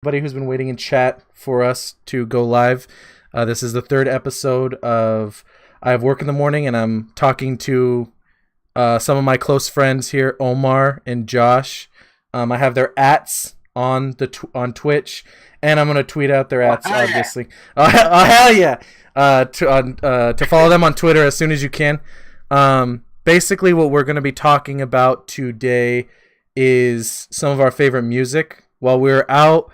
Everybody who's been waiting in chat for us to go live. This is the third episode of I Have Work in the Morning, and I'm talking to some of my close friends here, Omar and Josh. I have their ats on on Twitch, and I'm gonna tweet out their ats, obviously. Hell yeah! To follow them on Twitter as soon as you can. Basically, what we're gonna be talking about today is some of our favorite music. While we were out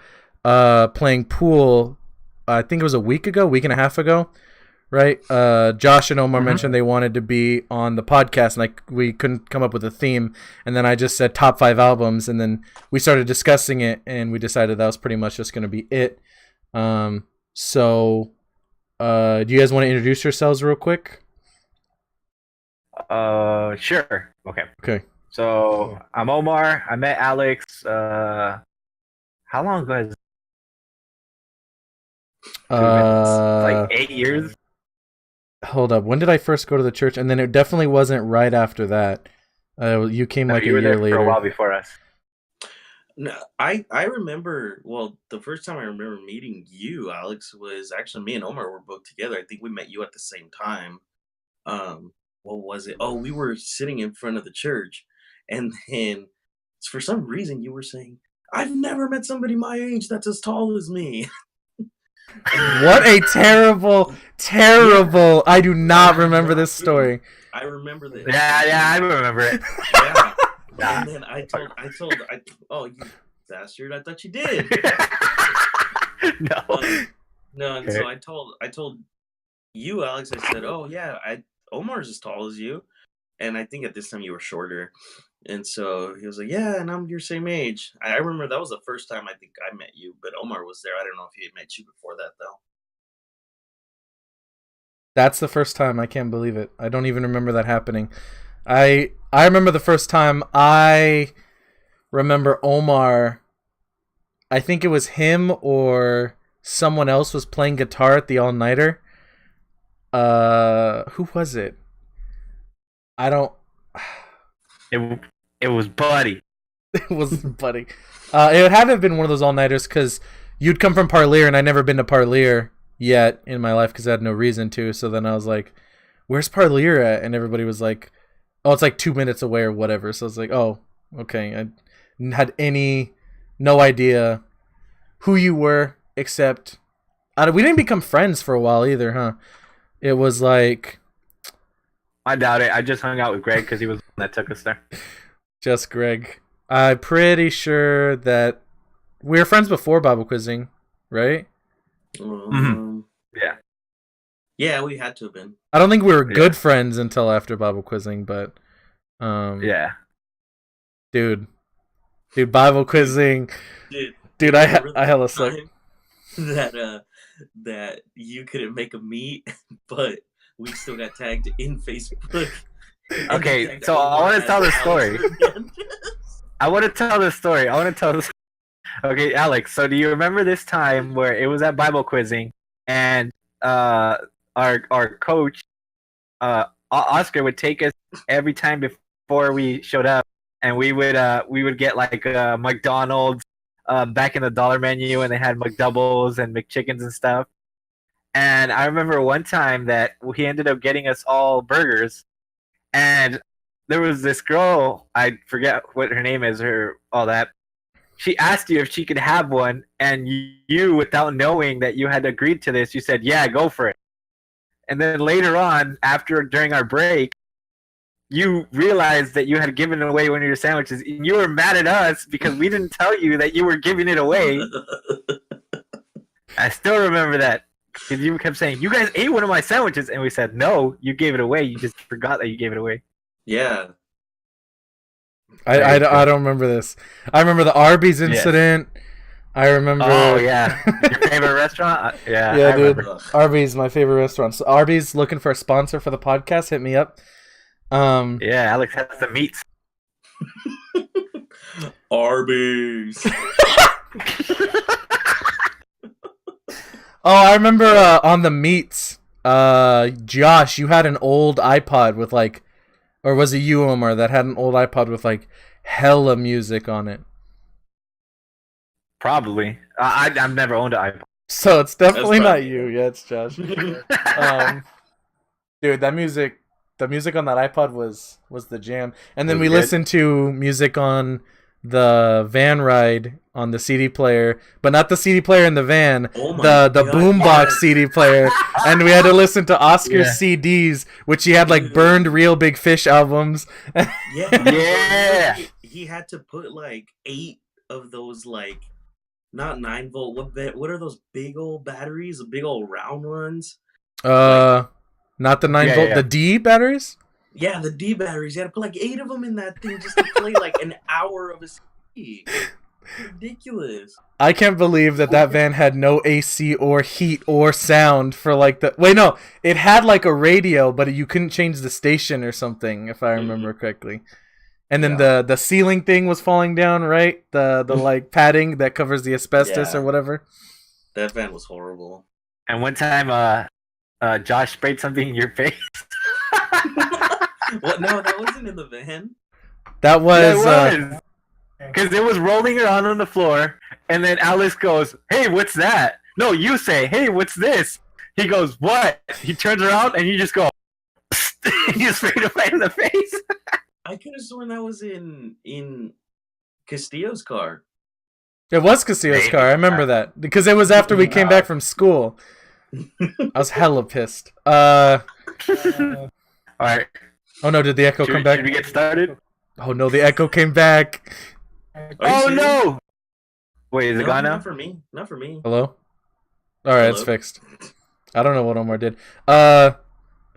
playing pool, I think it was a week and a half ago, right? Josh and Omar mentioned they wanted to be on the podcast, and we couldn't come up with a theme. And then I just said top 5 albums, and then we started discussing it, and we decided that was pretty much just going to be it. So, do you guys want to introduce yourselves real quick? Sure. Okay. So I'm Omar. I met Alex. How long ago is like 8 years? Hold up. When did I first go to the church? And then it definitely wasn't right after that. You came like you a year later. For a while before us. No, I remember. Well, the first time I remember meeting you, Alex, was actually me and Omar were booked together. I think we met you at the same time. What was it? Oh, we were sitting in front of the church, and then for some reason you were saying, "I've never met somebody my age that's as tall as me." What a terrible. I do not remember this story. I remember this. Yeah, I remember it. Yeah. And then I told, oh, you bastard! I thought you did. No. And so I told you, Alex. I said, oh yeah, Omar's as tall as you, and I think at this time you were shorter. And so he was like, yeah, and I'm your same age. I remember that was the first time I think I met you, but Omar was there. I don't know if he had met you before that, though. That's the first time. I can't believe it. I don't even remember that happening. I remember the first time I remember Omar. I think it was him or someone else was playing guitar at the all-nighter. Who was it? I don't... It was Buddy. It was Buddy. It had to have been one of those all-nighters because you'd come from Parlier, and I'd never been to Parlier yet in my life because I had no reason to. So then I was like, where's Parlier at? And everybody was like, oh, it's like 2 minutes away or whatever. So I was like, oh, okay. I had no idea who you were, except we didn't become friends for a while either, huh? It was like... I doubt it. I just hung out with Greg because he was the one that took us there. Just Greg. I'm pretty sure that we were friends before Bible quizzing, right? Yeah. Yeah, we had to have been. I don't think we were good friends until after Bible quizzing, but yeah. Dude, Bible quizzing. Dude, I hella suck. That you couldn't make a meet, but we still got tagged in Facebook. Okay, so I want to tell the story. Okay, Alex, so do you remember this time where it was at Bible quizzing and our coach Oscar would take us every time before we showed up, and we would get like McDonald's back in the dollar menu, and they had McDoubles and McChickens and stuff. And I remember one time that he ended up getting us all burgers, and there was this girl, I forget what her name is or all that. She asked you if she could have one, and you, without knowing that you had agreed to this, you said, yeah, go for it. And then later on, during our break, you realized that you had given away one of your sandwiches, and you were mad at us because we didn't tell you that you were giving it away. I still remember that. Because you kept saying, you guys ate one of my sandwiches, and we said, no, you gave it away. You just forgot that you gave it away. Yeah. I don't remember this. I remember the Arby's incident. Yes. I remember... Oh, yeah. Your favorite restaurant? Yeah, dude. Arby's, my favorite restaurant. So Arby's looking for a sponsor for the podcast. Hit me up. Yeah, Alex has the meats. Arby's. Oh, I remember on the meats, Josh, you had an old iPod with like, or was it you, Omar, that had an old iPod with like hella music on it? Probably. I've never owned an iPod. So it's definitely not probably you. it. Yeah, it's Josh. Dude, the music on that iPod was the jam. And then Was we good? listened to music on the van ride on the CD player, but not the CD player in the van, Oh my the God, boombox yes. CD player, and we had to listen to Oscar's Yeah. CDs, which he had like Dude. burned Real Big Fish albums. Yeah. Yeah. He had to put like 8 of those like not 9-volt. What are those big old batteries? The big old round ones. Not the 9-volt, yeah. the D batteries. Yeah, the D batteries. You had to put like 8 of them in that thing just to play like an hour of a CD. Ridiculous. I can't believe that van had no AC or heat or sound for like the. Wait, no, it had like a radio, but you couldn't change the station or something, if I remember correctly. And then the ceiling thing was falling down, right? The like padding that covers the asbestos Yeah. or whatever. That van was horrible. And one time, Josh sprayed something in your face. What? No, that wasn't in the van. That was. Because it was rolling around on the floor, and then Alex goes, "Hey, what's that?" No, you say, "Hey, what's this?" He goes, "What?" He turns around, and you just go, and you sprayed him right in the face. I could have sworn that was in Castillo's car. It was Castillo's Maybe. car. I remember that because it was after we came back from school. I was hella pissed. All right. Oh no! Did the echo come back? Should we get started? Oh no! The echo came back. Are you Oh serious? no! Wait, is it No, gone now? Not for me. Not for me. Hello. All right, it's Hello? fixed. I don't know what Omar did.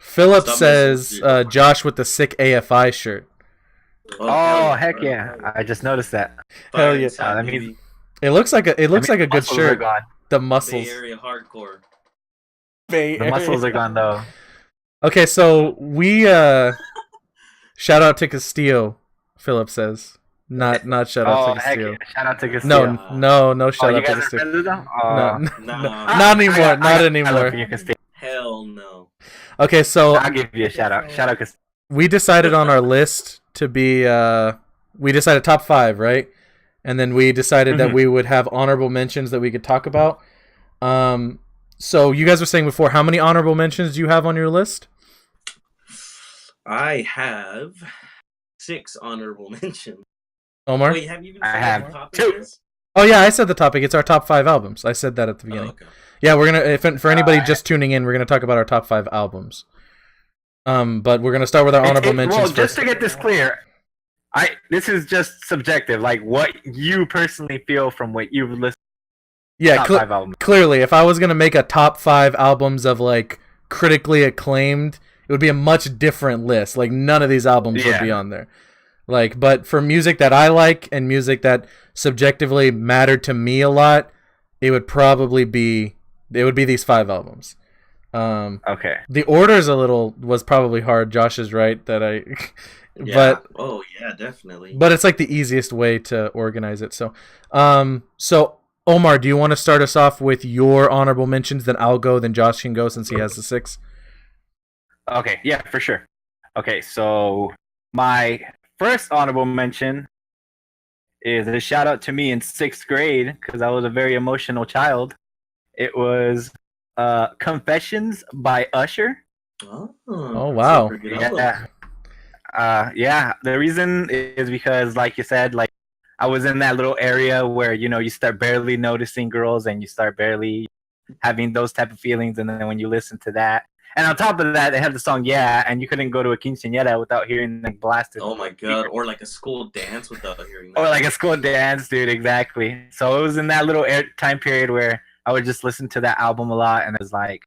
Philip Stop says messing with you. Josh with the sick AFI shirt. Oh, heck yeah! I just noticed that. Hell yeah. that means- It looks like a good Muscles are shirt. gone. The Bay muscles. Area hardcore. Bay The muscles are gone though. Okay, so we shout out to Castillo. Philip says, not shout out Oh, to heck Castillo. yeah! Shout out to Castillo. No Oh, shout you out to guys are Castillo. friends with them? No, Nah. not anymore. I Not got anymore. love for you, Castillo. Hell no. Okay, so I'll give you a shout out. Shout out, Castillo. we decided on our list to be we decided top 5, right? And then we decided that Mhm. we would have honorable mentions that we could talk about. So you guys were saying before, how many honorable mentions do you have on your list? I have 6 honorable mentions. Omar? Wait, have you even I said have what the topic 2. is? Oh yeah, I said the topic. It's our top 5 albums. I said that at the Oh, beginning. okay. Yeah, we're gonna for anybody just tuning in, we're gonna talk about our top 5 albums. But we're gonna start with our honorable mentions Well, just first. to get this clear, this is just subjective, like what you personally feel from what you've listened Yeah, to top 5 albums. clearly, if I was gonna make a top 5 albums of like critically acclaimed, it would be a much different list. Like none of these albums would Yeah. be on there. Like, but for music that I like and music that subjectively mattered to me a lot, it would be these 5 albums. Okay. The order's was probably hard. Josh is right that Yeah. but Oh yeah, definitely. but it's like the easiest way to organize it. So Omar, do you want to start us off with your honorable mentions? Then I'll go. Then Josh can go since he has the 6. Okay, yeah, for sure. Okay, so my first honorable mention is a shout out to me in 6th grade because I was a very emotional child. It was Confessions by Usher. Oh, wow. super good album. Yeah. Yeah, the reason is because, like you said, like I was in that little area where, you start barely noticing girls and you start barely having those type of feelings. And then when you listen to that, and on top of that, they had the song Yeah, and you couldn't go to a quinceañera without hearing like blasted. Oh my god, or like a school dance without hearing that. Or like a school dance, dude, exactly. So it was in that little time period where I would just listen to that album a lot, and it was like,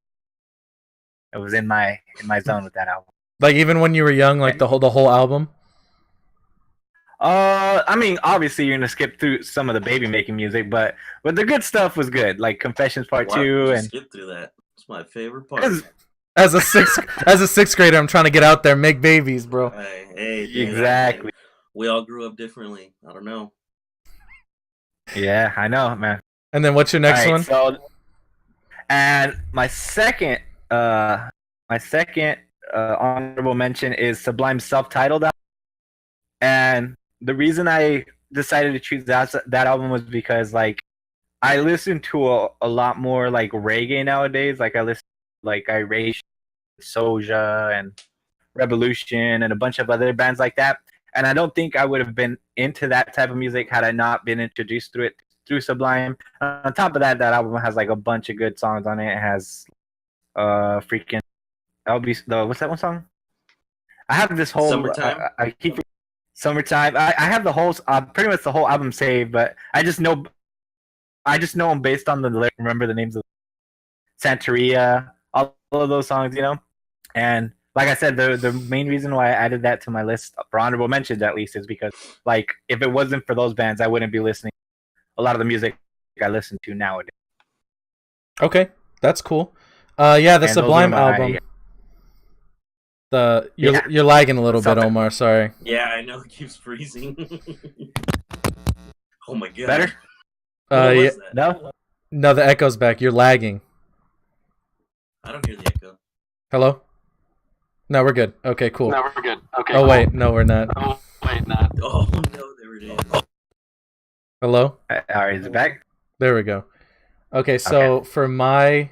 it was in my zone with that album. Like even when you were young, like the whole album. I mean, obviously you're gonna skip through some of the baby making music, but the good stuff was good, like Confessions Part Why would 2, you and skip through that? It's my favorite part. As a sixth grader, I'm trying to get out there, make babies, bro. Hey, dude, exactly. We all grew up differently. I don't know. Yeah, I know, man. And then what's your next Alright, one? So, and my second honorable mention is Sublime's self-titled album. And the reason I decided to choose that album was because, like, I listen to a lot more like reggae nowadays. Like I listen like Iration, Soja, and Revolution, and a bunch of other bands like that. And I don't think I would have been into that type of music had I not been introduced to it through Sublime. On top of that, that album has like a bunch of good songs on it. It has freaking LB the what's that one song? I have this whole Summertime? I keep Summertime. I have the whole pretty much the whole album saved, but I just know them based on the lyrics. Remember the names of Santeria, all of those songs, you know. And like I said, the main reason why I added that to my list for honorable mentions at least is because like if it wasn't for those bands, I wouldn't be listening a lot of the music I listen to nowadays. Okay, that's cool. Yeah, the And Sublime album. You're lagging a little bit, Omar. Sorry. Yeah, I know, it keeps freezing. Oh my god. Better? Yeah. No? No, the echo's back. You're lagging. I don't hear the echo. Hello? No, we're good. Okay, cool. No, we're good. Okay. Oh wait, no, we're not. Oh wait, not. Oh no, there it is. Hello? All right, is it back? There we go. Okay, so for my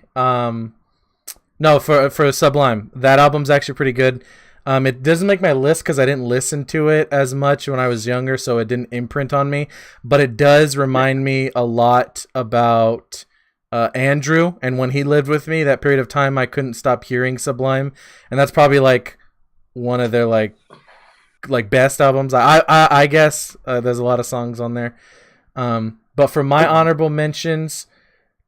no, for Sublime, that album's actually pretty good. It doesn't make my list because I didn't listen to it as much when I was younger, so it didn't imprint on me. But it does remind me a lot about Andrew, and when he lived with me, that period of time, I couldn't stop hearing Sublime, and that's probably like one of their like best albums. I guess there's a lot of songs on there. But for my honorable mentions,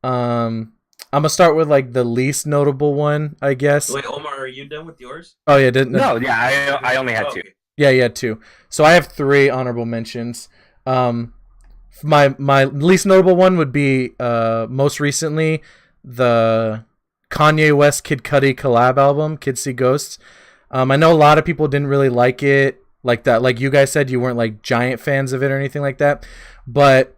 I'm gonna start with like the least notable one, I guess. Wait, Omar, are you done with yours? Oh yeah, didn't No, yeah, I only had two. Okay. Yeah, two. So I have 3 honorable mentions. My least notable one would be most recently the Kanye West Kid Cudi collab album, Kids See Ghosts. I know a lot of people didn't really like it like that. Like you guys said, you weren't like giant fans of it or anything like that. But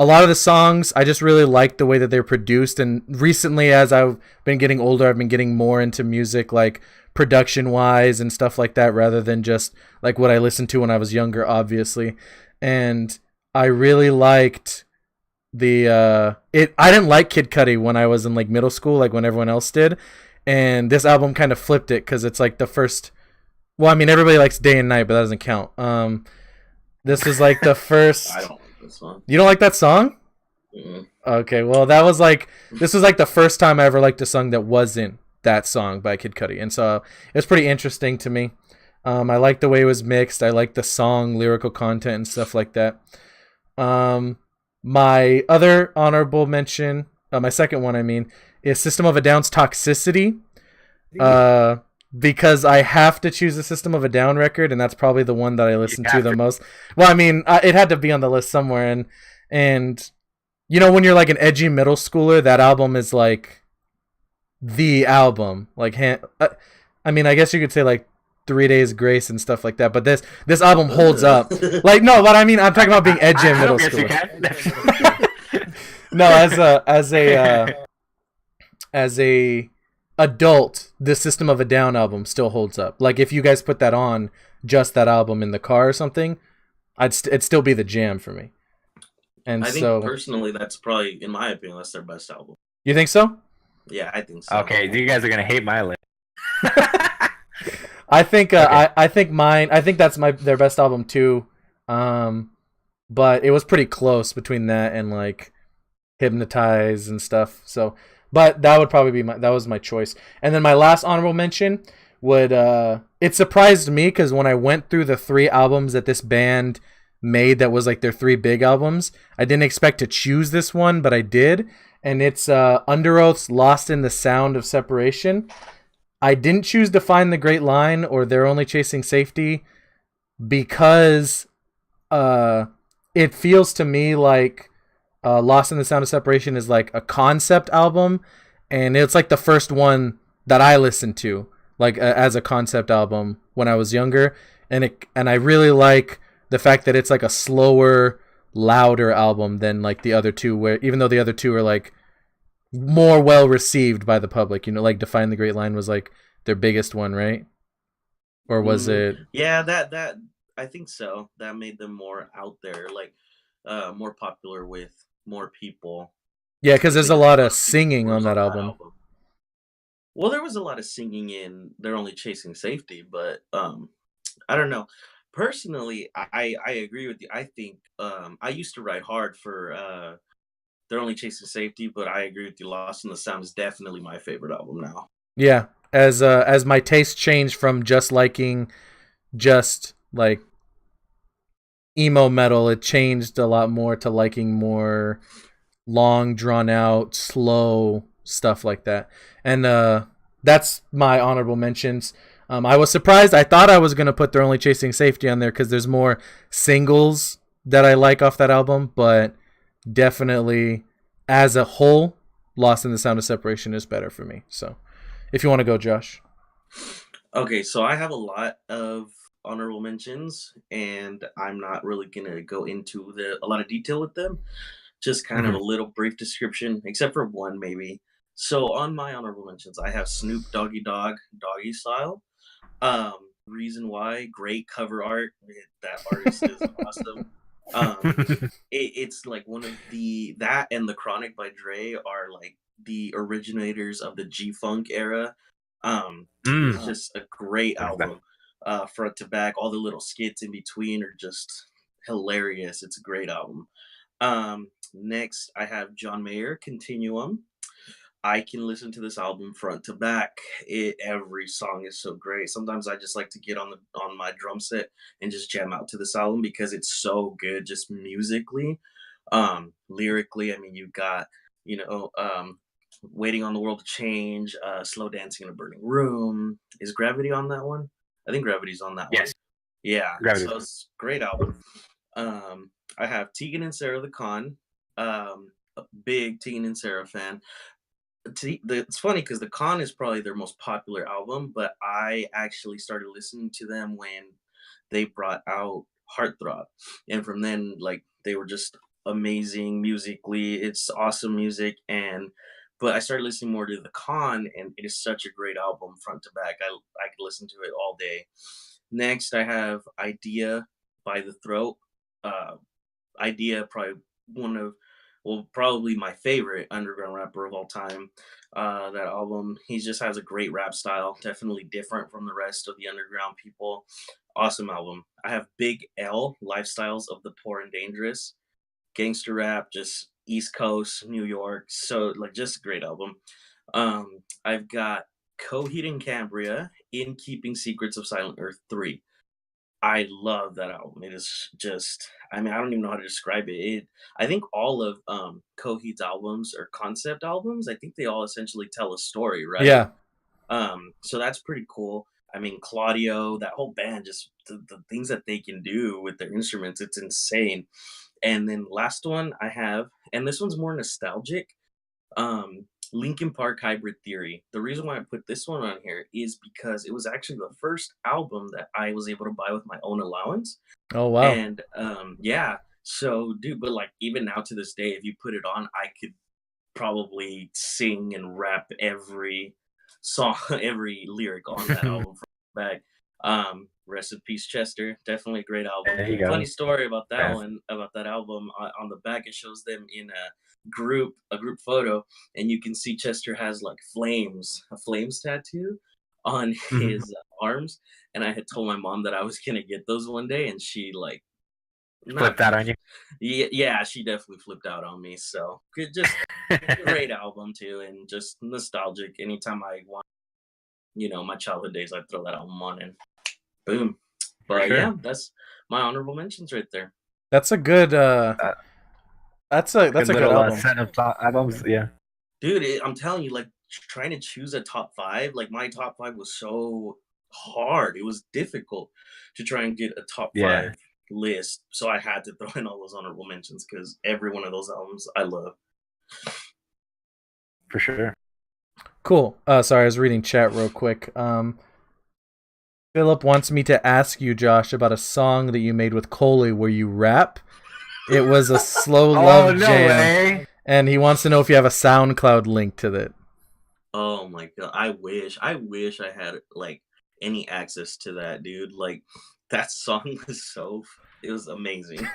a lot of the songs, I just really like the way that they're produced. And recently, as I've been getting older, I've been getting more into music, like production-wise and stuff like that, rather than just like what I listened to when I was younger, obviously. And I really liked I didn't like Kid Cudi when I was in like middle school, like when everyone else did. And this album kind of flipped it because it's like the first. Well, I mean, everybody likes Day and Night, but that doesn't count. This was like the first. I don't like this song. You don't like that song? Mm-hmm. Okay, well, this was like the first time I ever liked a song that wasn't that song by Kid Cudi, and so it was pretty interesting to me. I liked the way it was mixed. I liked the song, lyrical content, and stuff like that. My other honorable mention, my second one, I mean, is System of a Down's Toxicity. Because I have to choose the System of a Down record, and that's probably the one that I listen to the most. Well, I mean, it had to be on the list somewhere, and you know, when you're like an edgy middle schooler, that album is like the album. Like, I mean, I guess you could say like 3 Days Grace and stuff like that, but this album holds up. Like, no, but I mean, I'm talking about being edgy in middle school. No, as a adult, the System of a Down album still holds up. Like, if you guys put that on, just that album in the car or something, it'd still be the jam for me. And I think personally, that's probably, in my opinion, that's their best album. You think so? Yeah, I think so. Okay, you guys are gonna hate my list. I think I think that's their best album too. But it was pretty close between that and like Hypnotize and stuff. So, but that would probably be that was my choice. And then my last honorable mention would it surprised me because when I went through the 3 albums that this band made that was like their 3 big albums, I didn't expect to choose this one, but I did. And it's Underoath's Lost in the Sound of Separation. I didn't choose To Find the Great Line or They're Only Chasing Safety because it feels to me like Lost in the Sound of Separation is like a concept album, and it's like the first one that I listened to like as a concept album when I was younger, and I really like the fact that it's like a slower, louder album than like the other 2, where even though the other 2 are like more well received by the public, you know, like Define the Great Line was like their biggest one, right? Or was it? Yeah, that I think so. That made them more out there. Like more popular with more people. Yeah, because there's a lot of singing Was on that album. Well, there was a lot of singing in "They're Only Chasing Safety," but I don't know. Personally, I agree with you. I think I used to write hard for "They're Only Chasing Safety," but I agree with you. "Lost in the Sound" is definitely my favorite album now. Yeah, as my taste changed from just liking just like emo metal, it changed a lot more to liking more long, drawn out, slow stuff like that. And that's my honorable mentions. I was surprised. I thought I was gonna put "They're Only Chasing Safety" on there because there's more singles that I like off that album, but definitely as a whole, "Lost in the Sound of Separation" is better for me. So, if you want to go, Josh. Okay, so I have a lot of honorable mentions, and I'm not really gonna go into a lot of detail with them. Just kind of Mhm. a little brief description, except for one maybe. So on my honorable mentions, I have Snoop Doggy Dogg, Doggy Style. Reason why, great cover art. That artist is awesome. It's like one of that and the Chronic by Dre are like the originators of the G Funk era. It's Mm. just a great What is that? album, front to back. All the little skits in between are just hilarious. It's a great album. Next, I have John Mayer, Continuum. I can listen to this album front to back. Every song is so great. Sometimes I just like to get on my drum set and just jam out to this album because it's so good, just musically, lyrically. I mean, you got you know, waiting on the world to change, slow dancing in a burning room. Is Gravity on that one? I think Gravity's on that one. Yes, Yeah, Gravity. so it's a great album. I have Tegan and Sarah the Con. A big Tegan and Sarah fan. It's funny because the Con is probably their most popular album, but I actually started listening to them when they brought out Heartthrob, and from then, like, they were just amazing musically. It's awesome music, and but I started listening more to the Con, and it is such a great album front to back. I could listen to it all day. Next, I have Idea by The Throat. Uh, Idea, probably one of, well, probably my favorite underground rapper of all time. That album, he just has a great rap style, definitely different from the rest of the underground people. Awesome album. I have Big L, Lifestyles of the Poor and Dangerous. Gangster rap, just East Coast, New York. So, like, just a great album. I've got Coheed and Cambria, In Keeping Secrets of Silent Earth 3. I love that album. It is just, I mean, I don't even know how to describe it. I think all of Coheed's albums are concept albums. I think they all essentially tell a story, right? Yeah, So that's pretty cool. I mean, Claudio, that whole band, just the things that they can do with their instruments, it's insane. And then last one I have, and this one's more nostalgic. Um, Linkin Park Hybrid Theory. The reason why I put this one on here is because it was actually the first album that I was able to buy with my own allowance. oh wow. And yeah, so dude, but like even now to this day, if you put it on, I could probably sing and rap every song, every lyric on that album from back. Rest in peace, Chester. Definitely a great album. There you Funny go. story about that Yes. one, about that album. On the back, it shows them in a group photo, and you can see Chester has like a flames tattoo on Mhm. his arms. And I had told my mom that I was gonna get those one day, and she like Flip not that on you. yeah, she definitely flipped out on me. So good, just great album too, and just nostalgic. Anytime I want, my childhood days, I throw that album on and boom. For But yeah, sure. that's my honorable mentions right there. That's a good. Uh, That's Good a good little album. set of albums. Yeah. Dude, I'm telling you, like trying to choose a top five, like my top five was so hard. It was difficult to try and get a top Yeah. five list. So I had to throw in all those honorable mentions because every one of those albums I love. For sure. Cool. Sorry, I was reading chat real quick. Philip wants me to ask you, Josh, about a song that you made with Coley where you rap. It was a slow Oh love no jam, way! and he wants to know if you have a SoundCloud link to it. Oh my god, I wish I had like any access to that, dude. Like that song was so It was amazing.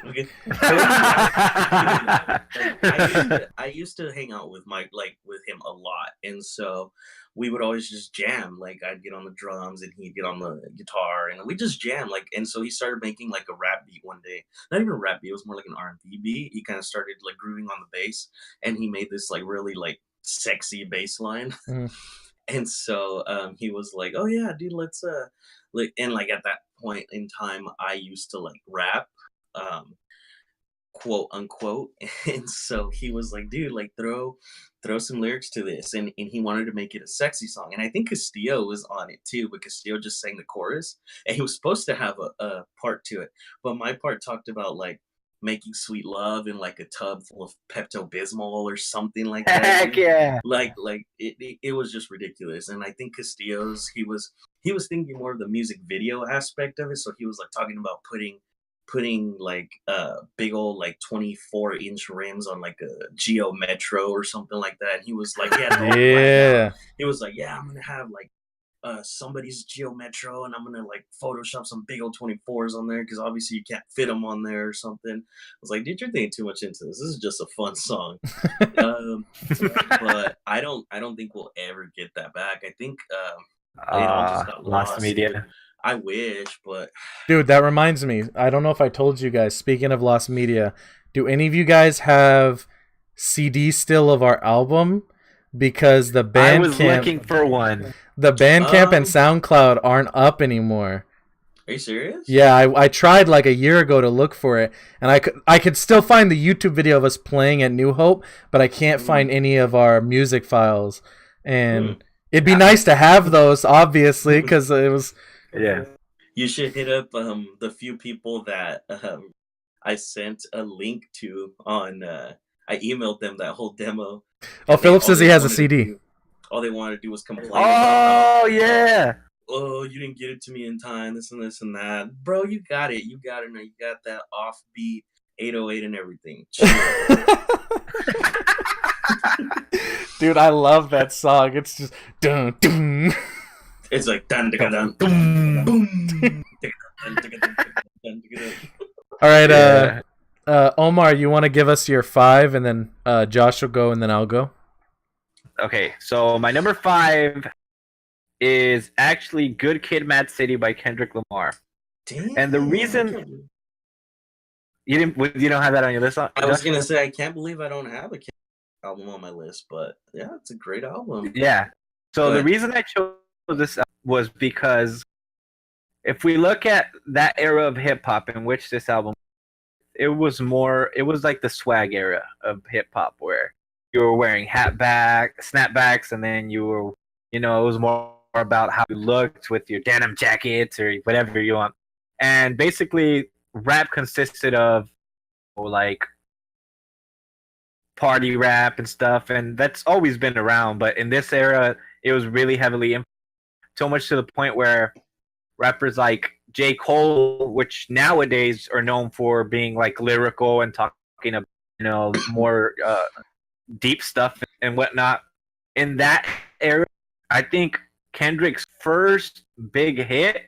Okay. So yeah, I used to hang out with Mike, like with him a lot, and so we would always just jam. Like I'd get on the drums and he'd get on the guitar, and we just jam. Like, and so he started making like a rap beat one day. Not even a rap beat; it was more like an R&B beat. He kind of started like grooving on the bass, and he made this like really like sexy bass line. Mhm. And so he was like, "Oh yeah, dude, let's like." And like at that point in time, I used to like rap, um, quote unquote. And so he was like, "Dude, like throw some lyrics to this," and he wanted to make it a sexy song. And I think Castillo was on it too, but Castillo just sang the chorus, and he was supposed to have a part to it, but my part talked about like making sweet love in like a tub full of Pepto Bismol or something like that. Heck yeah. Like it was just ridiculous. And I think Castillo's he was thinking more of the music video aspect of it. So he was like talking about putting like big old like 24-inch rims on like a Geo Metro or something like that. And he was like, yeah, no, Yeah. he was like, yeah, I'm gonna have like somebody's Geo Metro, and I'm gonna like Photoshop some big old 24s on there because obviously you can't fit them on there or something. I was like, dude, you're thinking too much into this. This is just a fun song. um, but I don't think we'll ever get that back. I think it all just got Lost lost. media. I wish, but Dude, that reminds me. I don't know if I told you guys. Speaking of lost media, do any of you guys have CD still of our album? Because the I was Bandcamp, looking for one. the Bandcamp and Um, SoundCloud aren't up anymore. are you serious? Yeah, I tried like a year ago to look for it, and I could still find the YouTube video of us playing at New Hope, but I can't find any of our music files. And Hmm. it'd be nice to have those, obviously, because it was. Yeah. You should hit up the few people that I sent a link to on. I emailed them that whole demo. Oh, And Philip all says they he has a wanted to CD. do- all they wanted to do was complain about how, Oh yeah. oh, you didn't get it to me in time, this and that. Bro, you got it. You got it now. You got that offbeat 808 and everything. Chill. Dude, I love that song. It's just dun dun. It's like dun dun dun boom boom. Dun, dun, dun, dun, dun. All right, Yeah. Omar, you want to give us your 5, and then Josh will go, and then I'll go. Okay, so my number 5 is actually "Good Kid, Mad City" by Kendrick Lamar. Damn, And the reason you don't have that on your list. I was gonna say I can't believe I don't have a Kendrick album on my list, but yeah, it's a great album. Yeah. So the But- reason I chose this was because if we look at that era of hip hop in which this album, it was like the swag era of hip hop where you were wearing snapbacks, and then you were, it was more about how you looked with your denim jackets or whatever you want. And basically, rap consisted of like party rap and stuff, and that's always been around. But in this era, it was really heavily so much to the point where rappers like J. Cole, which nowadays are known for being like lyrical and talking about more deep stuff and whatnot, in that era, I think Kendrick's first big hit,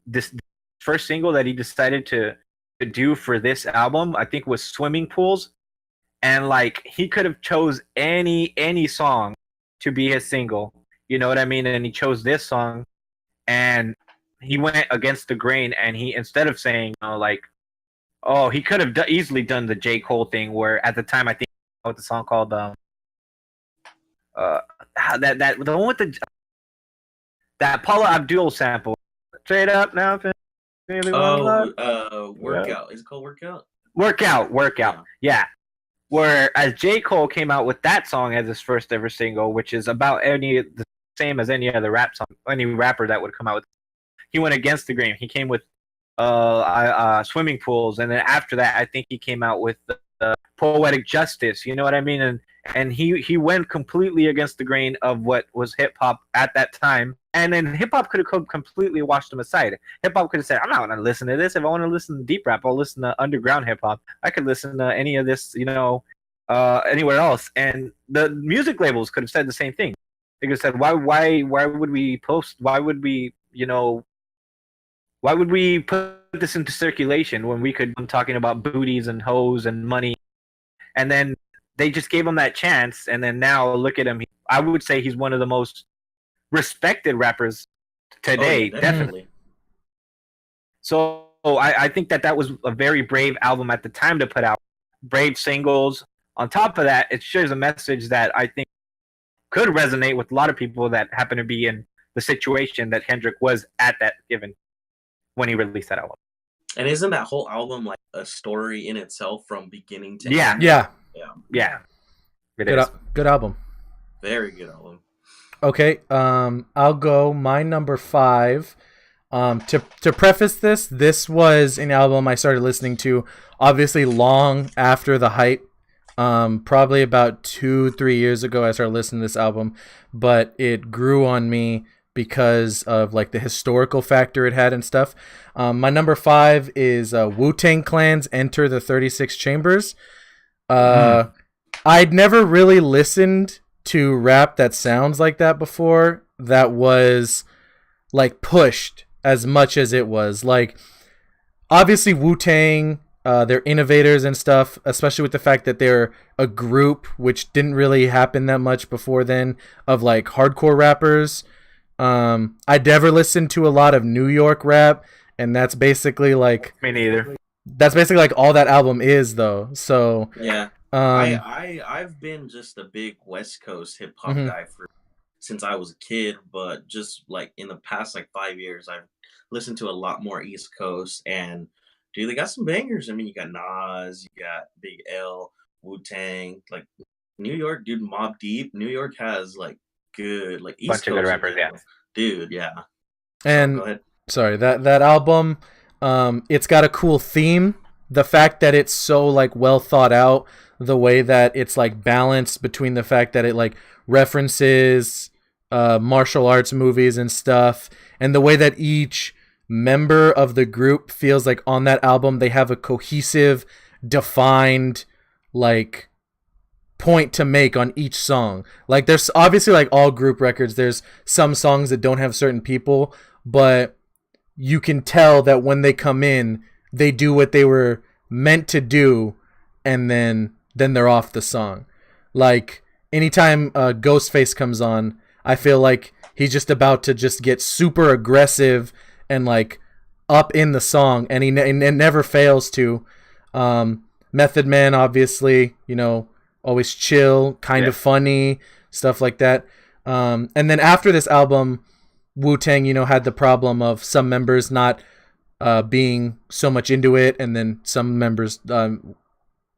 this first single that he decided to do for this album, I think was "Swimming Pools," and like he could have chose any song to be his single. You know what I mean? And he chose this song, and he went against the grain. And he, instead of saying, he could have easily done the J. Cole thing, where at the time I think what the song called that the one with that Paula Abdul sample, straight up now. Workout. Is it called Workout? Workout. Yeah. Whereas J. Cole came out with that song as his first ever single, which is about the same as any other rap song, any rapper that would come out with. He went against the grain. He came with Swimming Pools, and then after that, I think he came out with the Poetic Justice. You know what I mean? And he went completely against the grain of what was hip hop at that time. And then hip hop could have completely washed him aside. Hip hop could have said, "I'm not going to listen to this. If I want to listen to deep rap, I'll listen to underground hip hop. I could listen to any of this, anywhere else." And the music labels could have said the same thing. They could have said, "Why would we post? Why would we, why would we put this into circulation when we could be talking about booties and hoes and money, and then they just gave him that chance, and then now look at him. I would say he's one of the most respected rappers today, definitely. So I think that was a very brave album at the time to put out. Brave singles. On top of that, it shares a message that I think could resonate with a lot of people that happen to be in the situation that Kendrick was at that given when he released that album. And isn't that whole album like a story in itself from beginning to end? Yeah. Good album. Very good album. Okay, I'll go my number 5. To preface this was an album I started listening to obviously long after the hype. Probably about 2-3 years ago I started listening to this album, but it grew on me because of like the historical factor it had and stuff. My number 5 is Wu-Tang Clan's Enter the 36 Chambers. I'd never really listened to rap that sounds like that before, that was like pushed as much as it was. Like, obviously Wu-Tang, they're innovators and stuff, especially with the fact that they're a group, which didn't really happen that much before then, of like hardcore rappers. I never listened to a lot of New York rap, and that's basically like, me neither. That's basically like all that album is, though. So yeah, I've been just a big West Coast hip hop guy since I was a kid, but just like in the past like 5 years, I've listened to a lot more East Coast, and dude, they got some bangers. I mean, you got Nas, you got Big L, Wu-Tang, like New York, dude, Mobb Deep. New York has like good, like East bunch Coast of good rappers, yeah, dude, yeah. And go ahead. Sorry, that album, it's got a cool theme. The fact that it's so like well thought out, the way that it's like balanced between the fact that it like references martial arts movies and stuff, and the way that each member of the group feels like on that album they have a cohesive, defined like point to make on each song. Like, there's obviously, like all group records, there's some songs that don't have certain people, but you can tell that when they come in, they do what they were meant to do, and then they're off the song. Like, anytime Ghostface comes on, I feel like he's just about to just get super aggressive and like up in the song, and he never fails to. Method Man, obviously, you know, always chill, kind of funny, stuff like that. And then after this album, Wu-Tang, you know, had the problem of some members not being so much into it, and then some members, I'm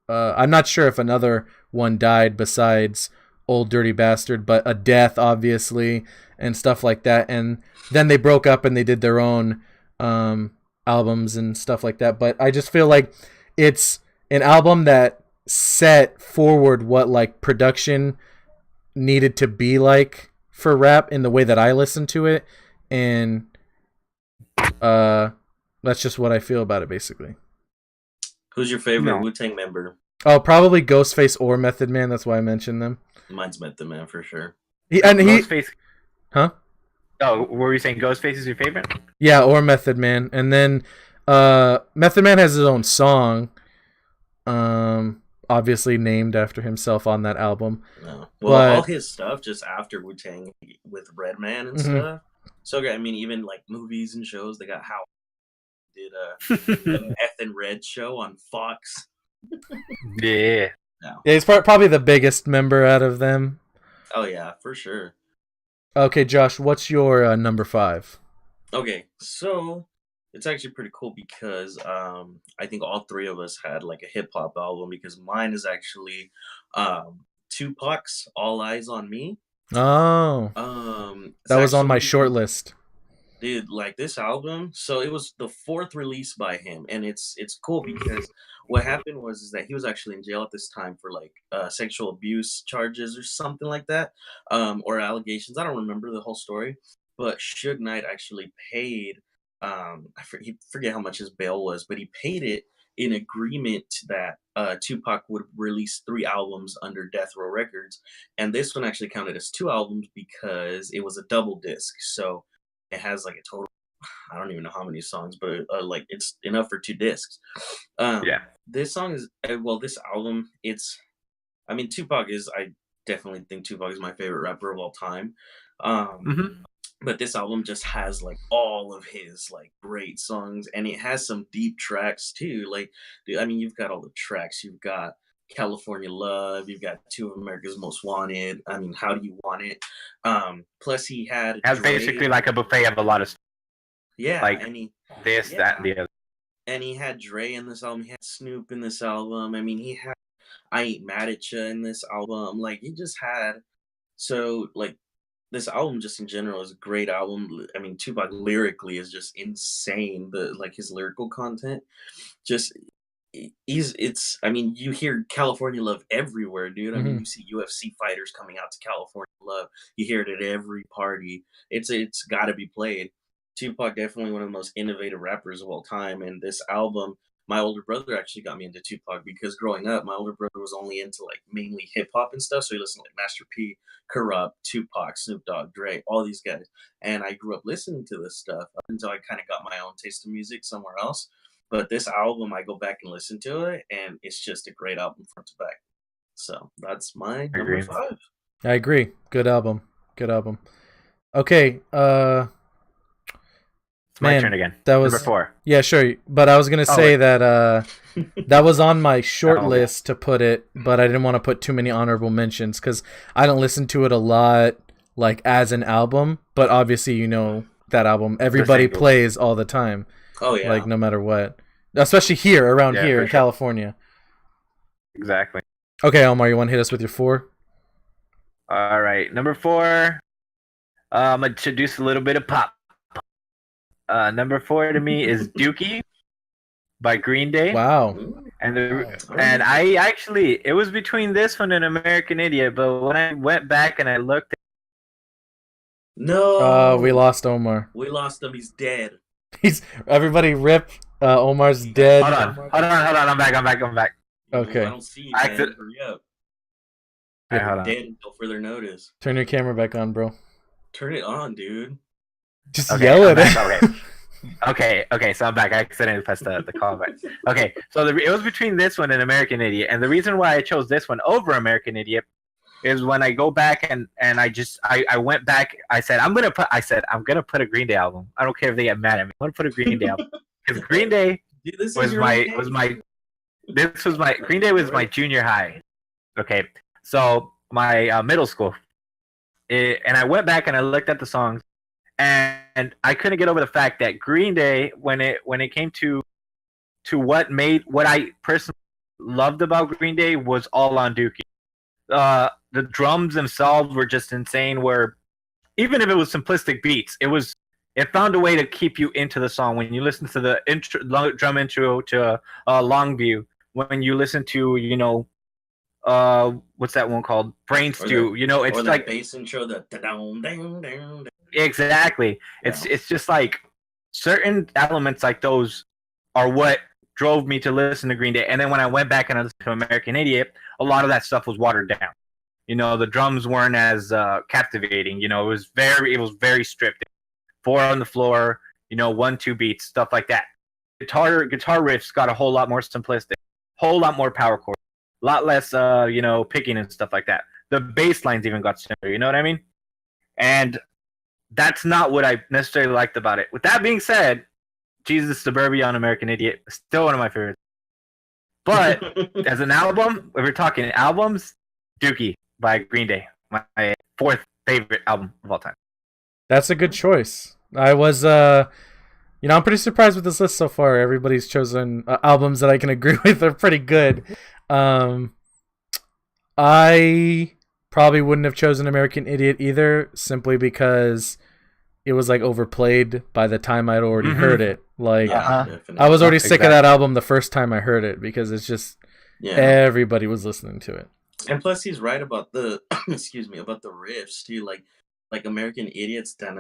not sure if another one died besides Old Dirty Bastard, but a death, obviously, and stuff like that. And then they broke up and they did their own albums and stuff like that. But I just feel like it's an album that set forward what like production needed to be like for rap in the way that I listen to it, and that's just what I feel about it, basically. Who's your favorite Wu-Tang member? Oh, probably Ghostface or Method Man. That's why I mentioned them. Mine's Method Man for sure. Ghostface. Huh? Oh, were you saying Ghostface is your favorite? Yeah, or Method Man. And then Method Man has his own song, obviously named after himself on that album. No. Well, all his stuff just after Wu-Tang with Redman and stuff. So, I mean, even like movies and shows, they got how did the Meth and Red show on Fox. Yeah, he's probably the biggest member out of them. Oh yeah, for sure. Okay, Josh, what's your number 5? Okay, so it's actually pretty cool because I think all three of us had like a hip hop album, because mine is actually Tupac's All Eyes on Me. Oh, that was on my short list. Dude, like this album, so it was the 4th release by him, and it's cool because what happened was that he was actually in jail at this time for like sexual abuse charges or something like that, or allegations. I don't remember the whole story, but Suge Knight actually paid. I forget how much his bail was, but he paid it in agreement that Tupac would release 3 albums under Death Row Records, and this one actually counted as 2 albums because it was a double disc. So it has like a total I don't even know how many songs, but like it's enough for 2 discs. Yeah. This song is well, this album. I mean, Tupac is. I definitely think Tupac is my favorite rapper of all time. Um, Hmm. but this album just has like all of his like great songs, and it has some deep tracks too. Like, dude, I mean, you've got all the tracks. You've got California Love. You've got Two of America's Most Wanted. I mean, How Do You Want It? Plus, he had Has Dre. basically like a buffet of a lot of stuff, Yeah, like and he this, that, and the other. and he had Dre in this album. He had Snoop in this album. I mean, he had I Ain't Mad at Ya in this album. Like, he just had so like this album just in general is a great album. I mean, Tupac lyrically is just insane. The like his lyrical content, just it's. I mean, you hear California Love everywhere, dude. I mean, Hmm. you see UFC fighters coming out to California Love. You hear it at every party. It's got to be played. Tupac definitely one of the most innovative rappers of all time, and this album. My older brother actually got me into Tupac because growing up, my older brother was only into like mainly hip hop and stuff. So he listened to like Master P, Corrupt, Tupac, Snoop Dogg, Dre, all these guys. And I grew up listening to this stuff up until I kind of got my own taste of music somewhere else. But this album, I go back and listen to it, and it's just a great album front to back. So that's my I number agree. 5. I agree. Good album. Good album. Okay. It's my Man, turn again. that was Number 4. Yeah, sure. But I was gonna Oh, say wait. that that was on my short Oh, okay. list to put it, but I didn't want to put too many honorable mentions because I don't listen to it a lot, like as an album. But obviously, you know that album everybody single. plays all the time, Oh yeah, like no matter what. Especially here, around Yeah, here for in sure. California. Exactly. Okay, Omar, you want to hit us with your 4? All right. Number 4. I'm gonna introduce a little bit of pop. Number 4 to me is Dookie by Green Day. Wow. And I actually, it was between this one and American Idiot, but when I went back and I looked, no, We lost Omar. we lost him. He's dead. Everybody rip. Omar's dead. hold on, I'm back. Okay. I don't see you, I man. could- Hurry up. Okay, You're hold on. dead until further notice. Turn your camera back on, bro. Turn it on, dude. Just Okay, yell I'm at back, it. Okay, so I'm back. I accidentally pressed the call button. Okay, so it was between this one and American Idiot, and the reason why I chose this one over American Idiot is when I go back and I went back. I said I'm gonna put a Green Day album. I don't care if they get mad at me. I'm gonna put a Green Day album because Green Day Dude, this was is your my okay. Green Day was my junior high. Okay, so my middle school, and I went back and I looked at the songs, and I couldn't get over the fact that Green Day, when it came to what I personally loved about Green Day, was all on Dookie. The drums themselves were just insane. Where even if it was simplistic beats, it found a way to keep you into the song. When you listen to the drum intro to Longview, when you listen to what's that one called, Brain Stew, it's or that like bass intro, the da-dum, dang, dang, exactly. Yeah. It's just like certain elements like those are what drove me to listen to Green Day. And then when I went back and I listened to American Idiot, a lot of that stuff was watered down. The drums weren't as captivating. It was very stripped. 4 on the floor, 1-2 beats, stuff like that. Guitar riffs got a whole lot more simplistic, whole lot more power chords, a lot less picking and stuff like that. The bass lines even got simpler. You know what I mean? And that's not what I necessarily liked about it. With that being said, Jesus Suburbia on American Idiot is still one of my favorites. But as an album, if we're talking albums, Dookie by Green Day, my 4th favorite album of all time. That's a good choice. I was, I'm pretty surprised with this list so far. Everybody's chosen albums that I can agree with are pretty good. I probably wouldn't have chosen American Idiot either, simply because it was like overplayed by the time I'd already heard it. Like, definitely. I was already sick of Exactly. that album the first time I heard it because it's just everybody was listening to it. And plus, he's right about the excuse me, about the riffs too. Like American Idiots, like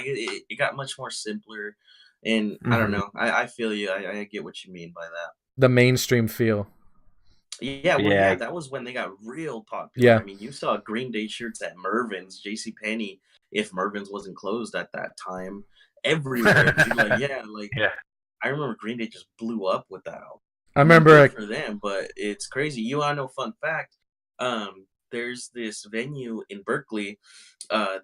it got much more simpler. And I don't know. I feel you. I get what you mean by that. The mainstream feel. Yeah, well, Yeah. yeah, that was when they got real popular. Yeah. I mean, you saw Green Day shirts at Mervin's, J.C. Penney, if Mervin's wasn't closed at that time, everywhere. Dude, like, yeah, like Yeah. I remember Green Day just blew up with that album. I I mean, remember. good for them, but it's crazy. You wanna know a fun fact? There's this venue in Berkeley.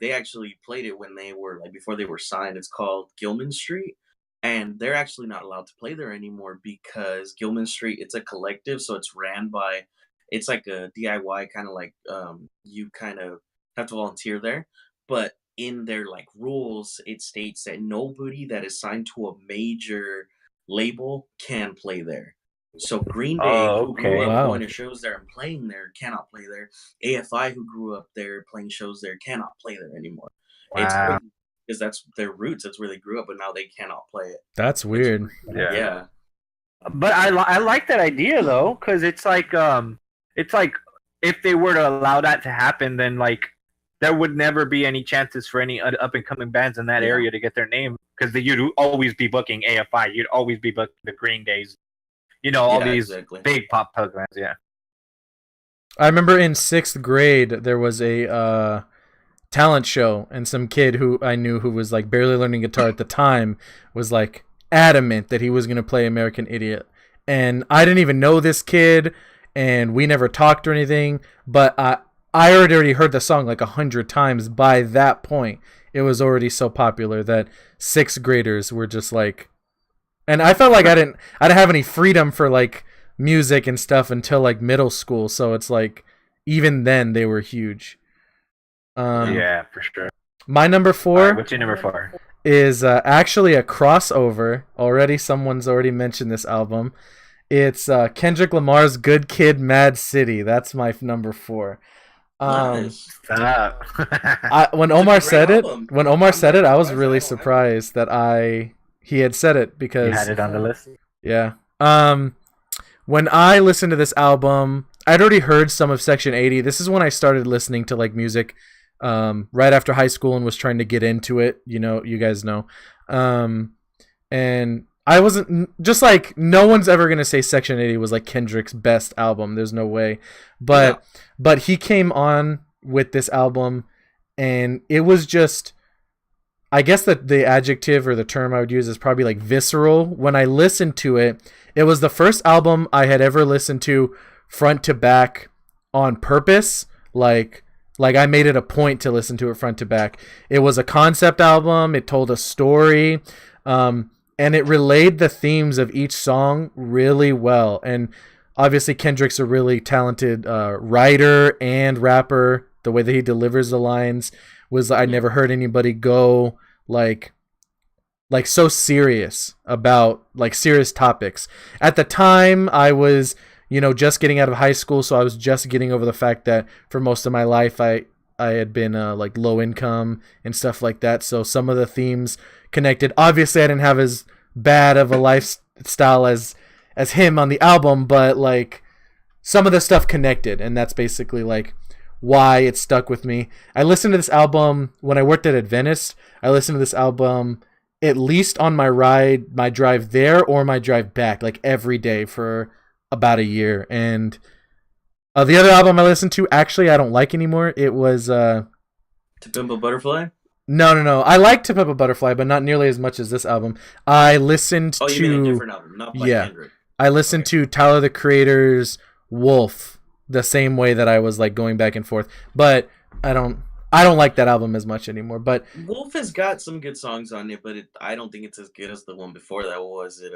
They actually played it when they were like before they were signed. It's called Gilman Street, and they're actually not allowed to play there anymore because Gilman Street, it's a collective, so it's ran by, it's like a DIY kind of like you kind of have to volunteer there, but in their like rules, it states that nobody that is signed to a major label can play there. So Green Day, Oh, who grew okay. up Wow. going to shows there and playing there, cannot play there. AFI, who grew up there playing shows there, cannot play there anymore. It's Wow. crazy because that's their roots. That's where they grew up, but now they cannot play it. That's weird. Yeah. Yeah, But I like that idea though, because it's like if they were to allow that to happen, then like there would never be any chances for any up and coming bands in that Yeah. area to get their name, because you'd always be booking AFI, you'd always be booking the Green Days, all yeah, these exactly. big pop punk bands. Yeah. I remember in 6th grade there was a talent show, and some kid who I knew who was like barely learning guitar at the time was like adamant that he was gonna play American Idiot, and I didn't even know this kid, and we never talked or anything. But I had already heard the song like 100 times by that point. It was already so popular that 6th graders were just like, and I felt like I didn't have any freedom for like music and stuff until like middle school. So it's like even then they were huge. Yeah, for sure. My number All 4 right, what's your number 4? is actually a crossover. Someone's already mentioned this album. It's Kendrick Lamar's "Good Kid, Mad City." That's my number 4. Nice. Stop. When It's a Omar great said it, album. I was surprised really I don't have it. surprised that he had said it, You because had it on the list. yeah. When I listened to this album, I'd already heard some of Section 80. This is when I started listening to like music right after high school and was trying to get into it. You guys know. And I wasn't, just like, no one's ever going to say Section 80 was like Kendrick's best album. There's no way. But he came on with this album, and it was just, I guess that the adjective or the term I would use is probably like visceral. When I listened to it, it was the first album I had ever listened to front to back on purpose. Like I made it a point to listen to it front to back. It was a concept album. It told a story. And it relayed the themes of each song really well. And obviously Kendrick's a really talented writer and rapper. The way that he delivers the lines was, I never heard anybody go like so serious about like serious topics. At the time, I was, just getting out of high school, so I was just getting over the fact that for most of my life I had been like low income and stuff like that. So some of the themes connected. Obviously, I didn't have as bad of a lifestyle as him on the album, but like some of the stuff connected, and that's basically like why it stuck with me. I listened to this album when I worked at Adventist. I listened to this album at least on my drive there or my drive back, like every day for about a year. And the other album I listened to, actually, I don't like anymore. It was To Pimp a Butterfly? No. I like To Pimp a Butterfly, but not nearly as much as this album. I listened Oh, to you mean a different album, not by Kendrick. I listened to Tyler the Creator's Wolf the same way that I was like going back and forth. But I don't like that album as much anymore. But Wolf has got some good songs on it, but I don't think it's as good as the one before that. Was it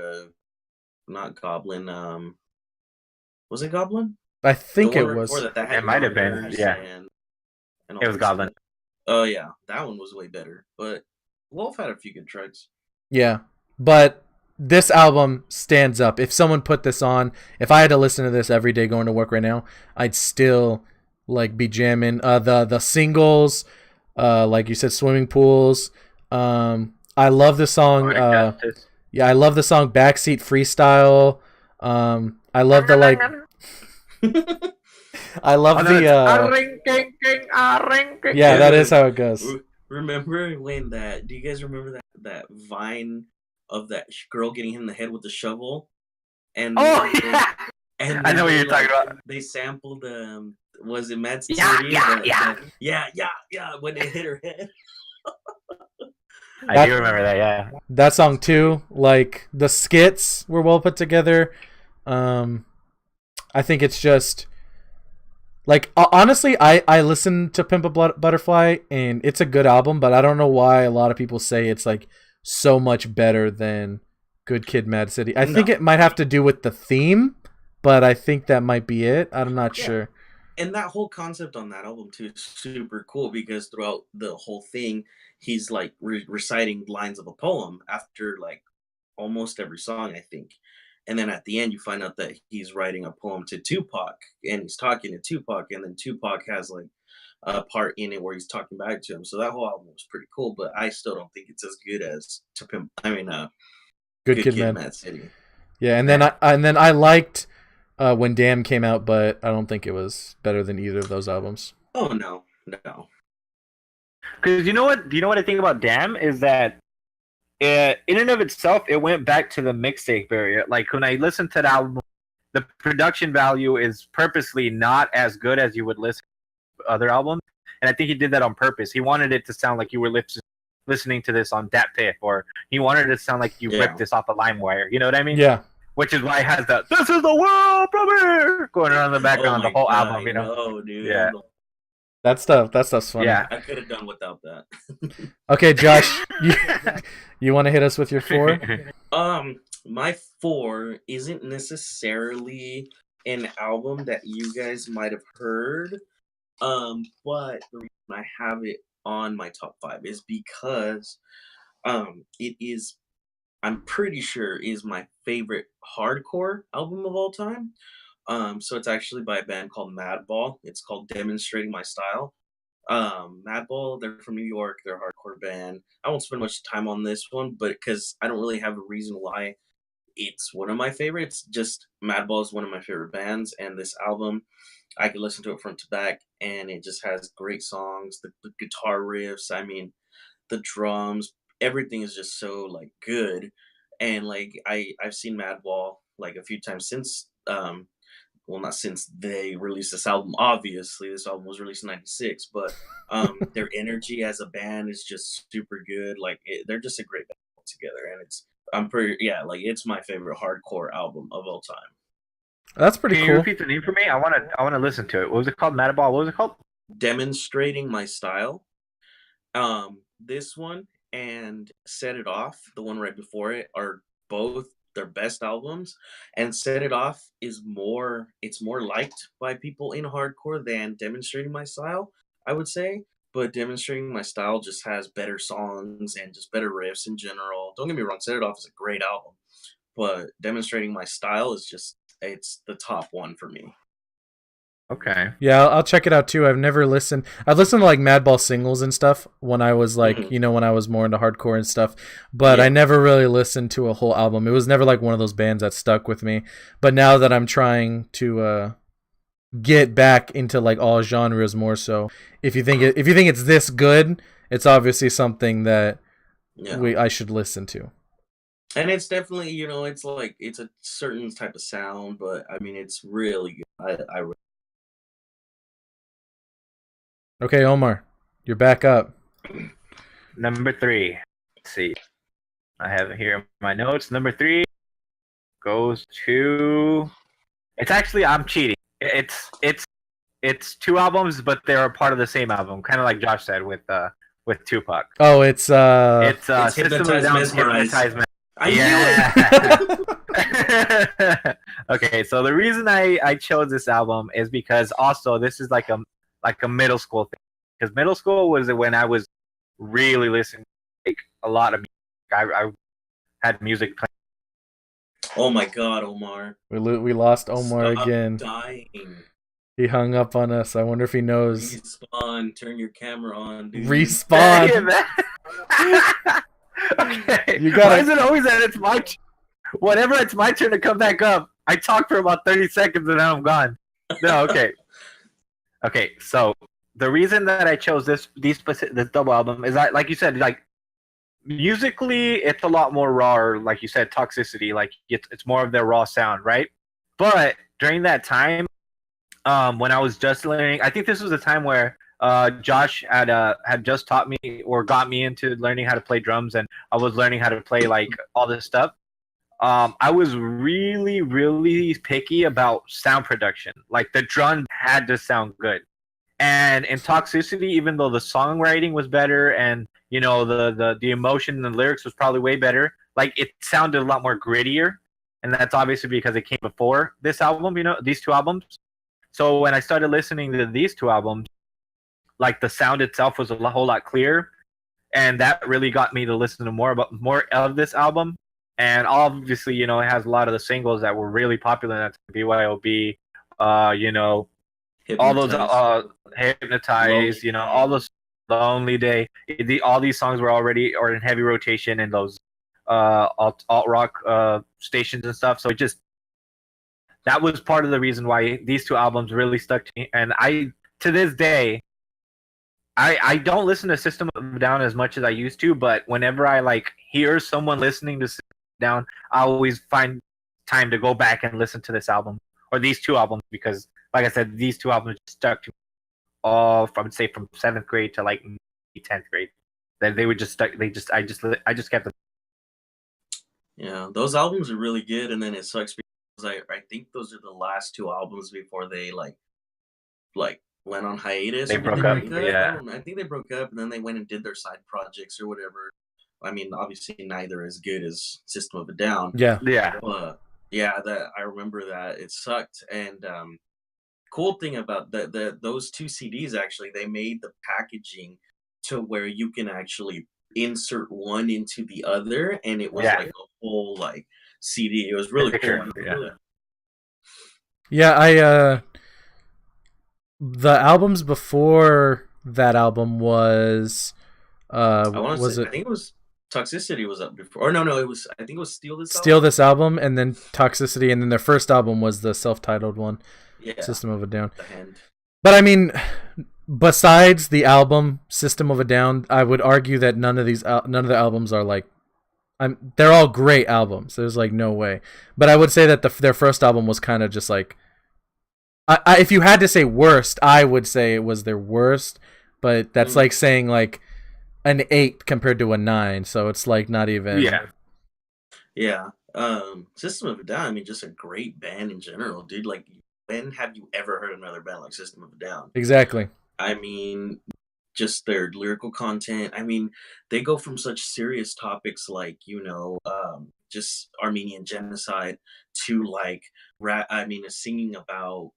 not Goblin? Was it Goblin? I think The it one was. before that had It might have been, Goners yeah. and all It was that Goblin. stuff. Oh yeah, that one was way better. But Wolf had a few good tracks. Yeah. But this album stands up. If someone put this on, if I had to listen to this every day going to work right now, I'd still like be jamming. The singles, like you said, Swimming Pools. I love the song. I love the song Backseat Freestyle. I love the like. I love the. Yeah, that is how it goes. Remember when that? Do you guys remember that Vine of that girl getting hit in the head with the shovel? And Oh yeah. And I know what they, you're talking about. They sampled was it Mad City? Yeah. When it hit her head. I do remember that. Yeah. That song too, like the skits were well put together. I think it's just like honestly, I listened to Pimp a Butterfly and it's a good album, but I don't know why a lot of people say it's like so much better than Good Kid, Mad City. I think it might have to do with the theme, but I think that might be it. I'm not sure. And that whole concept on that album too is super cool because throughout the whole thing, he's like reciting lines of a poem after like almost every song, I think. And then at the end, you find out that he's writing a poem to Tupac, and he's talking to Tupac, and then Tupac has like a part in it where he's talking back to him. So that whole album was pretty cool, but I still don't think it's as good as Good Kid, Mad City. Yeah, and then I liked when Damn came out, but I don't think it was better than either of those albums. Oh no. Because you know what? Do you know what I think about Damn is that in and of itself, it went back to the mixtape area. Like when I listened to the album, the production value is purposely not as good as you would listen to other albums, and I think he did that on purpose. He wanted it to sound like you were listening to this on Dat Piff, or he wanted it to sound like you ripped this off of LimeWire. You know what I mean? Yeah. Which is why it has the "This is the world premiere" going around in the background, the whole album. You know? No, dude. Yeah. That stuff's funny. Yeah. I could have done without that. Okay, Josh, you want to hit us with your 4? My 4 isn't necessarily an album that you guys might have heard. But the reason I have it on my top 5 is because it is, I'm pretty sure, is my favorite hardcore album of all time. So it's actually by a band called Madball. It's called Demonstrating My Style. Madball, they're from New York. They're a hardcore band. I won't spend much time on this one, but because I don't really have a reason why it's one of my favorites. Just Madball is one of my favorite bands, and this album, I could listen to it front to back, and it just has great songs. The guitar riffs, I mean, the drums, everything is just so like good. And like I've seen Madball like a few times since well, not since they released this album. Obviously, this album was released in '96, but their energy as a band is just super good. Like they're just a great band together, and it's my favorite hardcore album of all time. That's pretty cool. Can you repeat the name for me? I want to listen to it. What was it called? Madball. What was it called? Demonstrating My Style. This one and Set It Off, the one right before it, are both their best albums. And Set It Off is more liked by people in hardcore than Demonstrating My Style, I would say. But Demonstrating My Style just has better songs and just better riffs in general. Don't get me wrong, Set It Off is a great album, but Demonstrating My Style is just, it's the top one for me. Okay. Yeah, I'll check it out too. I've never listened. I've listened to like Madball singles and stuff when I was like, when I was more into hardcore and stuff. But I never really listened to a whole album. It was never like one of those bands that stuck with me. But now that I'm trying to get back into like all genres more so, if you think it's this good, it's obviously something that I should listen to. And it's definitely, it's like it's a certain type of sound, but I mean it's really good. I Okay, Omar, you're back up. Number 3. Let's see. I have it here in my notes. Number 3 goes to. It's actually, I'm cheating. It's 2 albums, but they're a part of the same album. Kind of like Josh said with Tupac. Oh, it's System of a Down's Hypnotize. Yeah. Okay, so the reason I chose this album is because also this is like a middle school thing, because middle school was when I was really listening to like a lot of music. I had music playing. Oh my God, Omar! We lost Omar Stop again. Dying. He hung up on us. I wonder if he knows. Respawn. Turn your camera on, dude. Respawn. Okay. You gotta... Why is it always that it's my whenever it's my turn to come back up, I talk for about 30 seconds and then I'm gone. No, okay. Okay, so the reason that I chose this double album is that, like you said, like musically it's a lot more raw, or like you said, Toxicity, like it's more of their raw sound, right? But during that time, when I was just learning, I think this was the time where Josh had just taught me or got me into learning how to play drums, and I was learning how to play like all this stuff. I was really, really picky about sound production. Like the drum had to sound good. And in Toxicity, even though the songwriting was better and the emotion and the lyrics was probably way better, like it sounded a lot more grittier. And that's obviously because it came before this album, these two albums. So when I started listening to these two albums, like the sound itself was a whole lot clearer, and that really got me to listen to more of this album. And obviously, it has a lot of the singles that were really popular. That's BYOB, all those Hypnotize, all those Lonely Day. All these songs were already or in heavy rotation in those alt rock stations and stuff. So that was part of the reason why these two albums really stuck to me. And to this day, I don't listen to System of a Down as much as I used to, but whenever I like hear someone listening to System of a Down, I always find time to go back and listen to this album or these two albums, because like I said, these two albums stuck to me all from 7th grade to like 10th grade. They were just stuck. I just kept them. Yeah, those albums are really good, and then it sucks because I think those are the last two albums before they like went on hiatus. They broke up. Yeah, I think they broke up, and then they went and did their side projects or whatever. I mean, obviously neither as good as System of a Down. Yeah. Yeah, that I remember that it sucked. And cool thing about those two CDs, actually, they made the packaging to where you can actually insert one into the other, and it was like a whole like CD. It was really cool. Yeah, the albums before that album was I think it was Toxicity was up before. Or no, I think it was Steal This Album, and then Toxicity, and then their first album was the self-titled one, System of a Down. But I mean, besides the album System of a Down, I would argue that none of the albums are like, they're all great albums. There's like no way. But I would say that their first album was kind of just like, if you had to say worst, I would say it was their worst. But that's like saying like an 8 compared to a 9, so it's like not even. Yeah. System of a Down, I mean, just a great band in general, dude. Like, when have you ever heard another band like System of a Down? Exactly. I mean, just their lyrical content. I mean, they go from such serious topics like, just Armenian genocide to like rap. I mean, singing about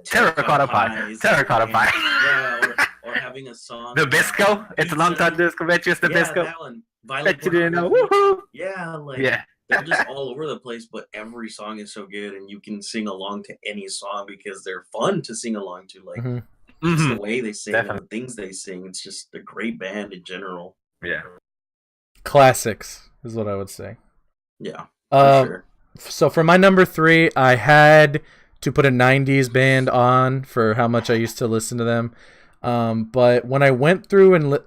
Terracotta Pie. Yeah, or having a song. The Bisco. It's a long time disco. Just the Bisco. That one. Bet you didn't know. Woohoo! Yeah, they're just all over the place, but every song is so good, and you can sing along to any song because they're fun to sing along to. Like, just the way they sing and the things they sing. It's just a great band in general. Yeah. Classics is what I would say. Yeah. For sure. So for my number 3, I had to put a 90s band on for how much I used to listen to them. But when I went through and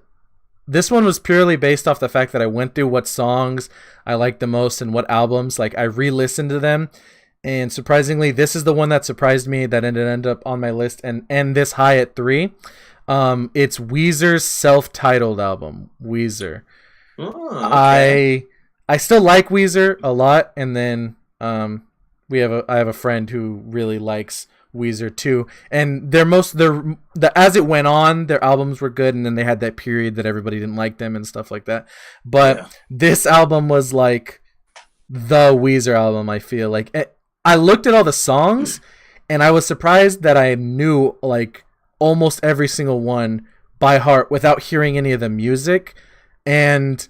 this one was purely based off the fact that I went through what songs I liked the most and what albums. Like, I re-listened to them, and surprisingly, this is the one that surprised me that ended up on my list and this high at 3. It's Weezer's self-titled album, Weezer. Oh, okay. I still like Weezer a lot, and then I have a friend who really likes Weezer too, and as it went on, their albums were good, and then they had that period that everybody didn't like them and stuff like that. But this album was like the Weezer album. I feel like I looked at all the songs, and I was surprised that I knew like almost every single one by heart without hearing any of the music, and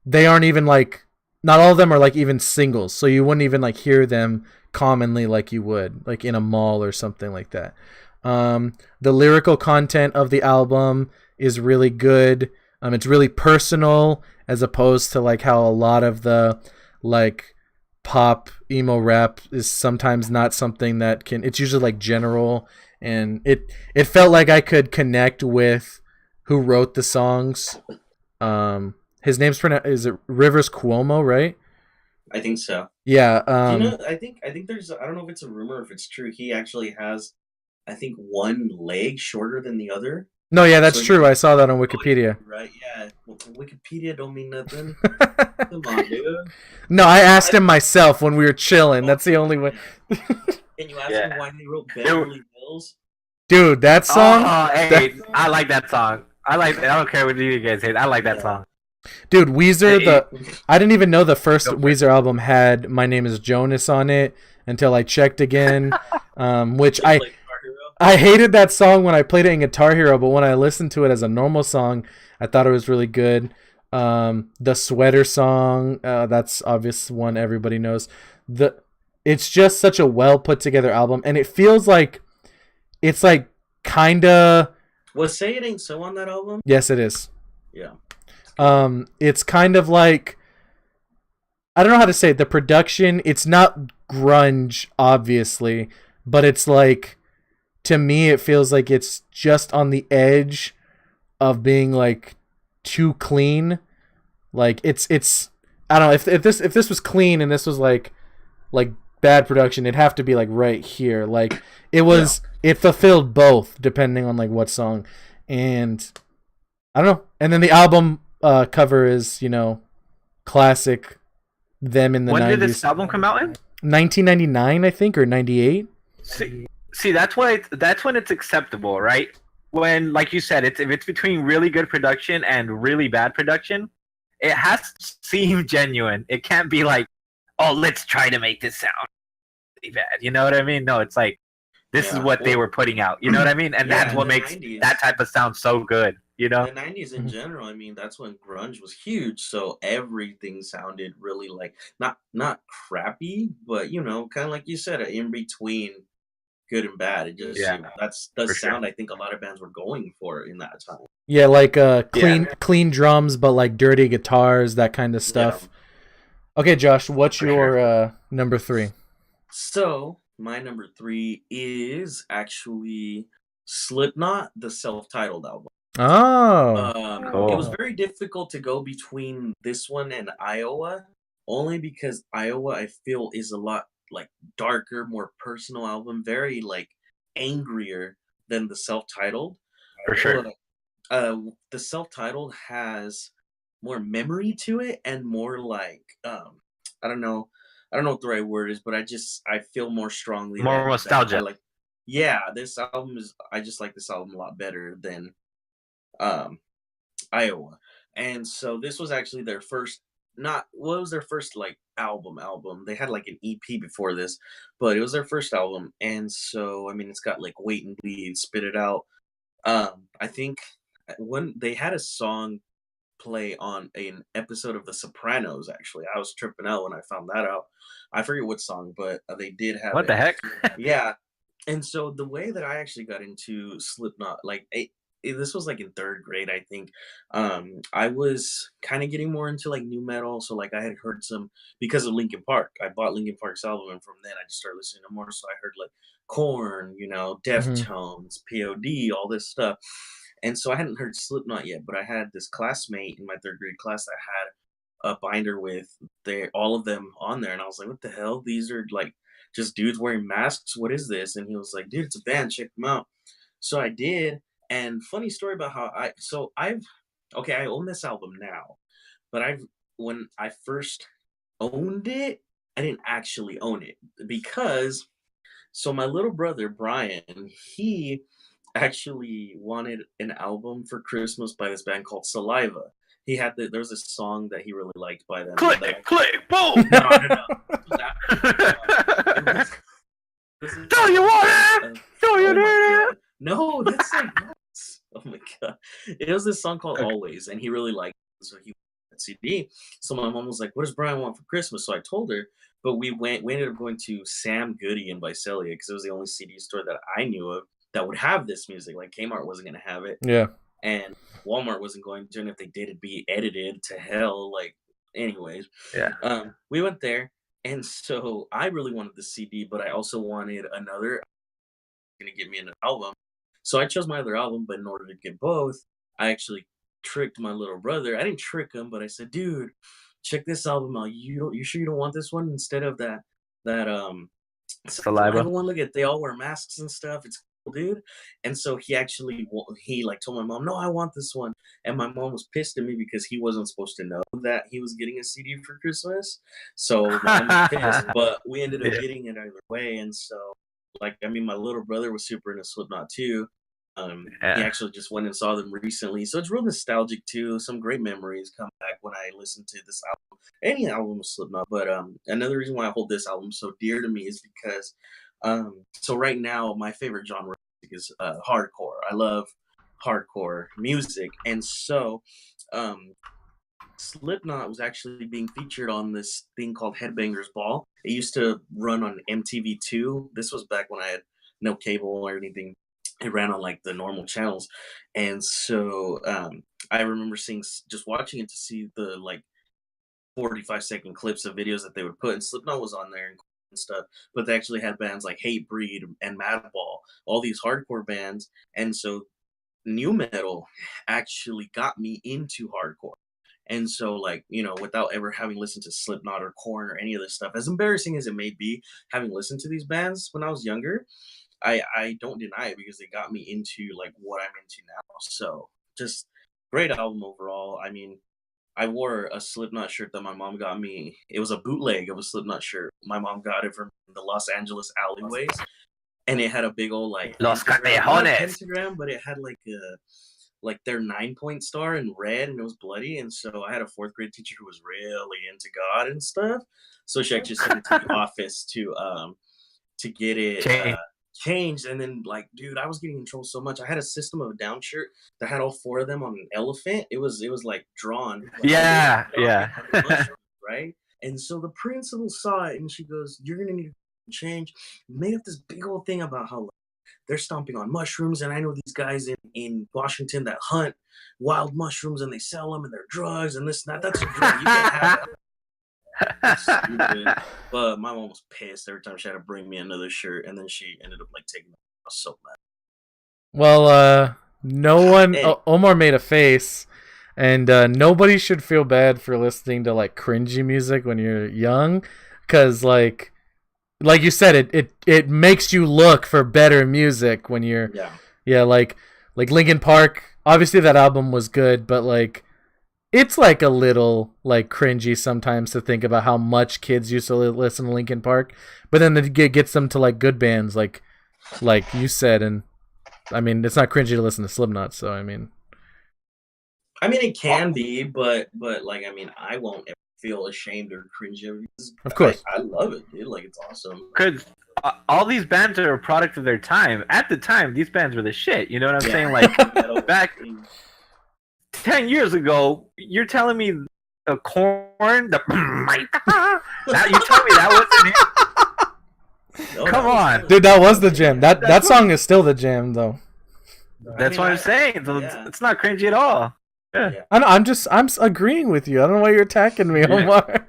they aren't even like, not all of them are like even singles, so you wouldn't even like hear them commonly like you would like in a mall or something like that. The lyrical content of the album is really good. It's really personal, as opposed to like how a lot of the like pop emo rap is sometimes not something that it's usually like general, and it felt like I could connect with who wrote the songs. His name's is it Rivers Cuomo, right? I think so. Yeah. Do you know? I think there's. I don't know if it's a rumor or if it's true. He actually has, I think, one leg shorter than the other. No, yeah, that's So true. I saw that on Wikipedia. right, yeah. Well, Wikipedia don't mean nothing. Come on, dude. No, I asked him myself when we were chilling. That's the only way. Can you ask Yeah. me why they wrote Beverly Hills? Dude, that song. Oh, hey, I like that song. I don't care what you guys hate. I like that song. Dude, Weezer. Hey, I didn't even know the first Go for it. Weezer album had "My Name Is Jonas" on it until I checked again. Which Like Guitar Hero? I hated that song when I played it in Guitar Hero, but when I listened to it as a normal song, I thought it was really good. The Sweater song, that's obvious one everybody knows. It's just such a well put together album, and it feels like it's like kinda. Was Say It Ain't So on that album? Yes, it is. Yeah. It's kind of like, I don't know how to say it. The production, it's not grunge, obviously, but it's like, to me, it feels like it's just on the edge of being like too clean. Like it's I don't know, if this was clean and this was like bad production, it'd have to be like right here. Like it was, it fulfilled both depending on like what song. And I don't know. And then the album cover is, classic them in the when 90s. did this album come out in? 1999, I think, or 98. See, that's when it's acceptable, right? When, like you said, if it's between really good production and really bad production, it has to seem genuine. It can't be like, oh, let's try to make this sound really bad. You know what I mean? No, it's like, this is what they were putting out. You know what I mean? And Yeah, that's what in the makes 90s. that type of sound so good. You know? The 90s in general, I mean, that's when grunge was huge, so everything sounded really like not crappy, but kind of like you said, in between good and bad. It just Yeah, that's the for sure. sound I think a lot of bands were going for in that time. Yeah, like clean drums, but like dirty guitars, that kind of stuff. Okay, Josh, what's For your number 3? So my number 3 is actually Slipknot, the self-titled album. Oh, It was very difficult to go between this one and Iowa, only because Iowa I feel is a lot like darker, more personal album, very like angrier than the self-titled. For sure. The self-titled has more memory to it and more like I don't know what the right word is, but I feel more strongly More that nostalgia. I like. Yeah, this album is. I just like this album a lot better than um Iowa. And so this was actually their first, not what was their first like album. They had like an EP before this, but it was their first album. And so I mean it's got like Wait and Bleed, Spit It Out. I think when they had a song play on an episode of The Sopranos, actually. I was tripping out when I found that out. I forget what song, but they did have What the heck? Yeah. And so the way that I actually got into Slipknot, like this was like in third grade, I think. I was kind of getting more into like new metal, so like I had heard some because of Linkin Park. I bought Linkin Park's album, and from then I just started listening to more. So I heard like Korn, Deftones, POD, all this stuff. And so I hadn't heard Slipknot yet, but I had this classmate in my third grade class that had a binder with all of them on there, and I was like, "What the hell? These are like just dudes wearing masks. What is this?" And he was like, "Dude, it's a band. Check them out." So I did, and funny story about how I own this album now, but when I first owned it, I didn't actually own it because my little brother Brian, he actually wanted an album for Christmas by this band called Saliva. There was a song that he really liked by them. Click, boom! No. Do you want it? Do you need it? No, that's like nuts. Oh my god! It was this song called Always, and he really liked it, so he wanted that CD. So my mom was like, "What does Brian want for Christmas?" So I told her, but we ended up going to Sam Goody in Visalia because it was the only CD store that I knew of that would have this music. Like Kmart wasn't gonna have it, yeah. and Walmart wasn't going to, and if they did, it'd be edited to hell. Like, anyways, Yeah. we went there, and so I really wanted the CD, but I also wanted another. Going to give me an album, so I chose my other album. But in order to get both, I actually tricked my little brother. I didn't trick him, but I said, "Dude, check this album out. You sure you don't want this one instead of that Saliva. one? Look at they all wear masks and stuff. It's cool, dude. And so he like told my mom, no, I want this one. And my mom was pissed at me because he wasn't supposed to know that he was getting a CD for Christmas. So my mom was pissed, but we ended up Yeah. getting it either way. And so, like, I mean, my little brother was super into Slipknot too. He Yeah. actually just went and saw them recently, so it's real nostalgic too. Some great memories come back when I listen to this album, any album of Slipknot. But another reason why I hold this album so dear to me is because so right now my favorite genre of music is hardcore. I love hardcore music, and so um, Slipknot was actually being featured on this thing called Headbangers Ball. It used to run on MTV2. This was back when I had no cable or anything. It ran on like the normal channels, and so I remember just watching it to see the like 45-second clips of videos that they would put, and Slipknot was on there and stuff. But they actually had bands like Hatebreed and Madball, all these hardcore bands, and so new metal actually got me into hardcore. And so, like, without ever having listened to Slipknot or Korn or any of this stuff, as embarrassing as it may be, having listened to these bands when I was younger, I don't deny it because they got me into like what I'm into now. So just great album overall. I mean, I wore a Slipknot shirt that my mom got me. It was a bootleg of a Slipknot shirt. My mom got it from the Los Angeles alleyways, and it had a big old like Los pentagram, not a Callejones. pentagram, but it had like their 9-point star in red, and it was bloody. And so I had a fourth grade teacher who was really into God and stuff. So she actually sent me to the office to get it Change. changed. And then, like, dude, I was getting in trouble so much. I had a System of a Down shirt that had all four of them on an elephant. It was like drawn. Like, Yeah, drawn yeah. on the mushroom, right? And so the principal saw it, and she goes, "You're gonna need to change." Made up this big old thing about how they're stomping on mushrooms, and I know these guys in Washington that hunt wild mushrooms and they sell them and they're drugs and this and that. That's a drug. You can't have that. That's stupid. But my mom was pissed every time she had to bring me another shirt, and then she ended up like taking it. I was so mad. Well, no one. Hey. Omar made a face, and nobody should feel bad for listening to like cringy music when you're young, because like you said, it makes you look for better music when you're like Linkin Park. Obviously, that album was good, but like it's like a little like cringy sometimes to think about how much kids used to listen to Linkin Park, but then it gets them to like good bands like you said, and I mean it's not cringy to listen to Slipknot, so I mean it can be, but like I mean I won't ever feel ashamed or cringy because of course I love it, dude. Like it's awesome. Because all these bands are a product of their time. At the time, these bands were the shit. You know what I'm saying? Like back 10 years ago, you're telling me the Korn, the now you tell me that wasn't it? No, Come on. dude, that was the jam. That song is still the jam though. That's what I'm saying. So it's not cringy at all. Yeah. I'm agreeing with you. I don't know why you're attacking me, Omar.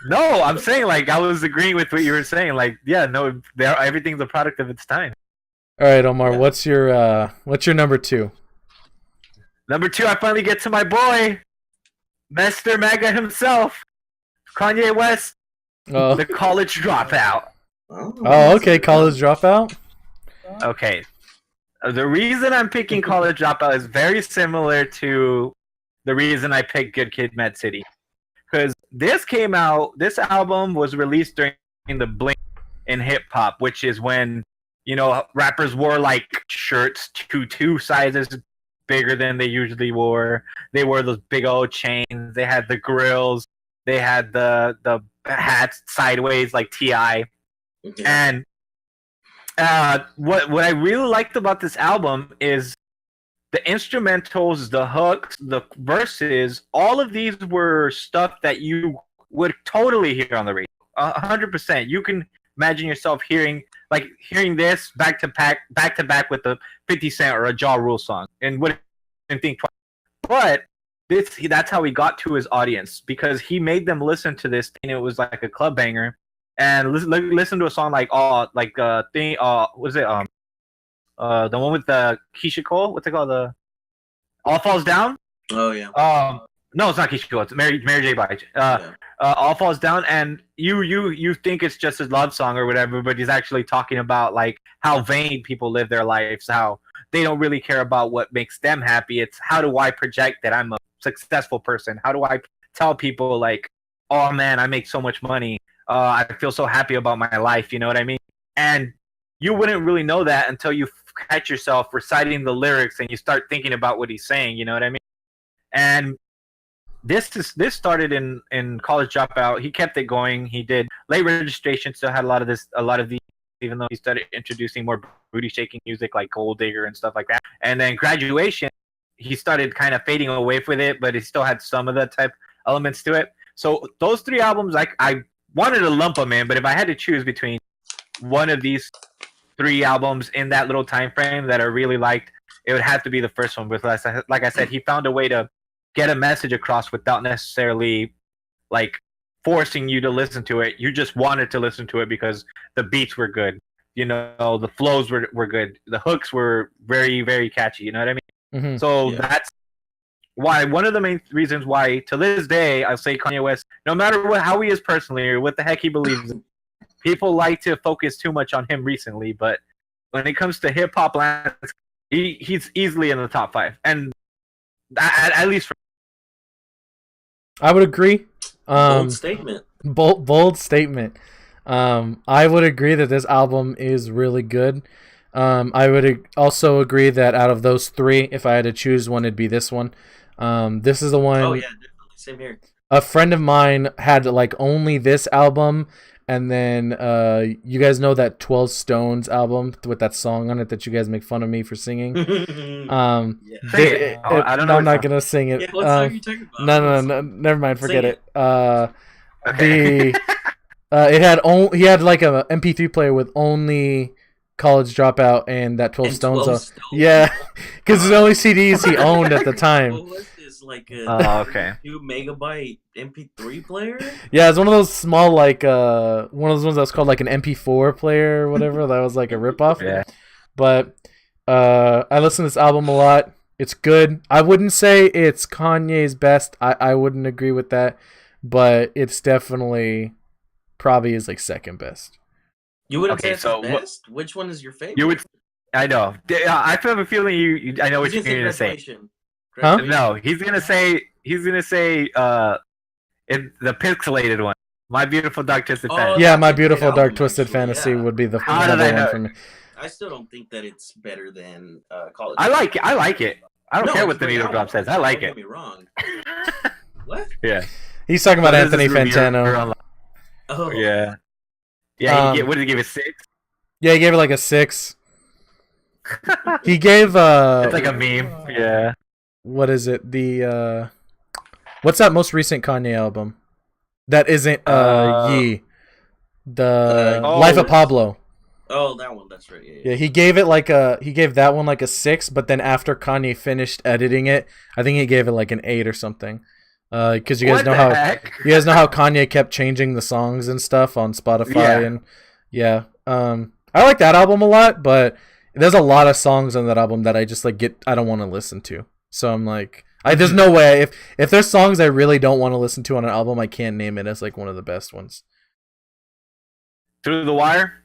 No, I'm saying like I was agreeing with what you were saying. Like, yeah, no, everything's a product of its time. All right, Omar, what's your number 2? Number 2, I finally get to my boy, Mr. Mega himself, Kanye West, The College Dropout. Oh, okay, College Dropout. Okay, the reason I'm picking College Dropout is very similar to the reason I picked Good Kid, Mad City. Because this album was released during the blink in hip hop, which is when, rappers wore like shirts 2 sizes bigger than they usually wore. They wore those big old chains. They had the grills. They had the hats sideways like T.I. And what I really liked about this album is the instrumentals, the hooks, the verses. All of these were stuff that you would totally hear on the radio. 100%. You can imagine yourself hearing this back to back with a 50 Cent or a Ja Rule song, and wouldn't think twice. But that's how he got to his audience, because he made them listen to this thing. It was like a club banger, and listen to a song like was it the one with the Keisha Cole? What's it called? The All Falls Down. Oh yeah. No, it's not Kishiko. It's Mary J. Blige. Yeah. All Falls Down, and you think it's just a love song or whatever, but he's actually talking about like how vain people live their lives, how they don't really care about what makes them happy. It's how do I project that I'm a successful person? How do I tell people like, oh man, I make so much money. I feel so happy about my life. You know what I mean? And you wouldn't really know that until you catch yourself reciting the lyrics and you start thinking about what he's saying. You know what I mean? And this started in College Dropout. He kept it going. He did Late Registration. Still had a lot of these, even though he started introducing more booty shaking music like Gold Digger and stuff like that. And then Graduation, he started kind of fading away with it, but he still had some of the type elements to it. So those 3 albums, I wanted to lump them in, but if I had to choose between one of these 3 albums in that little time frame that I really liked, it would have to be the first one. With like I said, he found a way to get a message across without necessarily like forcing you to listen to it. You just wanted to listen to it because the beats were good. You know, the flows were good. The hooks were very, very catchy. You know what I mean? Mm-hmm. So that's why one of the main reasons why to this day I'll say Kanye West, no matter how he is personally or what the heck he believes in, people like to focus too much on him recently. But when it comes to hip hop landscape, he's easily in the top 5, and at least for I would agree. Bold statement. Bold statement. I would agree that this album is really good. I would also agree that out of those 3, if I had to choose one, it'd be this one. This is the one. Oh yeah, definitely. Same here. A friend of mine had like only this album, and then you guys know that 12 Stones album with that song on it that you guys make fun of me for singing. I don't know. I'm not gonna sing it. Yeah, what song are you talking about? No, never mind. Forget Sing it. Okay. It had he had like a MP3 player with only College Dropout and that 12 And Stones. 12 Stones. Yeah, because the only CDs he owned at the time. What was this? Like a Okay. 2 megabyte MP3 player? Yeah, it's one of those small like one of those ones that was called like an MP4 player or whatever. That was like a ripoff. Yeah. But I listen to this album a lot. It's good. I wouldn't say it's Kanye's best. I wouldn't agree with that, but it's definitely probably is like second best. You wouldn't Okay, say it's so the best? Which one is your favorite? You would. I know. I feel a feeling you. I know what you're going to say. Huh? No, he's gonna say the pixelated one. My Beautiful Dark Twisted Fantasy. Yeah, that's My a great Beautiful Dark album, Twisted actually, Fantasy yeah. would be the How did number I one know? for me. I still don't think that it's better than College. I like it. I like it. I don't No, care it's what a the great needle album. drop says. I like Don't it. get me wrong. What? Yeah. He's talking about What is this Anthony review Fantano. on- Oh Yeah. Yeah. Um, What did he give it? 6? Yeah, he gave it like a 6. He gave It's like a meme. Yeah. what is it? The what's that most recent Kanye album? That isn't Ye. The Oh, Life of Pablo. Oh, that one. That's right. Yeah. Yeah, he gave that one like a 6, but then after Kanye finished editing it, I think he gave it like an 8 or something. Because you guys What know the how heck? you guys know how Kanye kept changing the songs and stuff on Spotify Yeah. and yeah. I like that album a lot, but there's a lot of songs on that album that I just like I don't want to listen to. So I'm like, there's no way if there's songs I really don't want to listen to on an album, I can't name it as like one of the best ones. Through the Wire.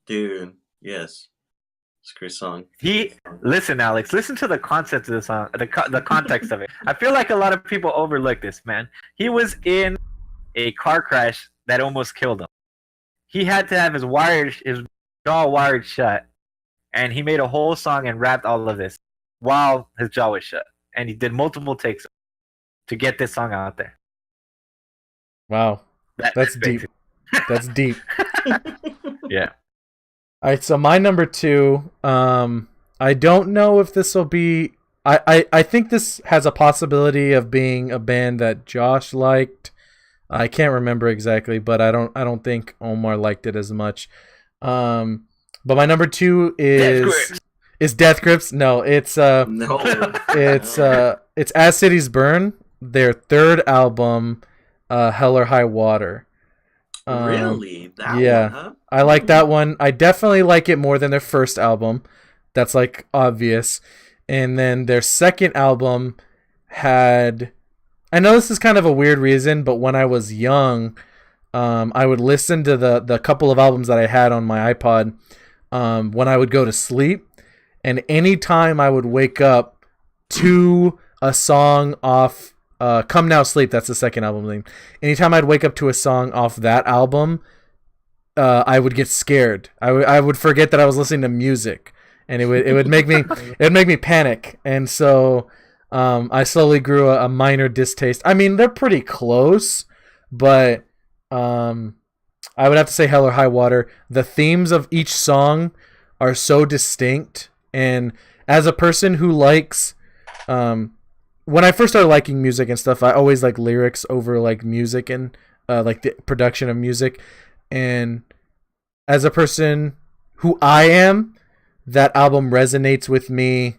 Dude, yes. It's a great song. Listen, Alex. Listen to the concept of the song, the context of it. I feel like a lot of people overlook this, man. He was in a car crash that almost killed him. He had to have his jaw wired shut, and he made a whole song and rapped all of this while his jaw was shut, and he did multiple takes to get this song out there. Wow, that's deep. basic. That's deep. Yeah. All right, so my number 2. I don't know if this will be. I think this has a possibility of being a band that Josh liked. I can't remember exactly, but I don't think Omar liked it as much. But my number 2 is Death Grips. No, it's No. it's As Cities Burn, their third album, Hell or High Water. Really? That yeah. one, huh? I like that one. I definitely like it more than their first album. That's like obvious. And then their second album had I know this is kind of a weird reason, but when I was young, I would listen to the couple of albums that I had on my iPod when I would go to sleep, and anytime I would wake up to a song off Come Now Sleep, that's the second album name. Anytime I'd wake up to a song off that album, I would get scared. I would forget that I was listening to music, and it would make me panic. And so I slowly grew a minor distaste. I mean, they're pretty close, but I would have to say Hell or High Water. The themes of each song are so distinct, and as a person who likes when I first started liking music and stuff, I always like lyrics over like music and like the production of music. And as a person who I am, that album resonates with me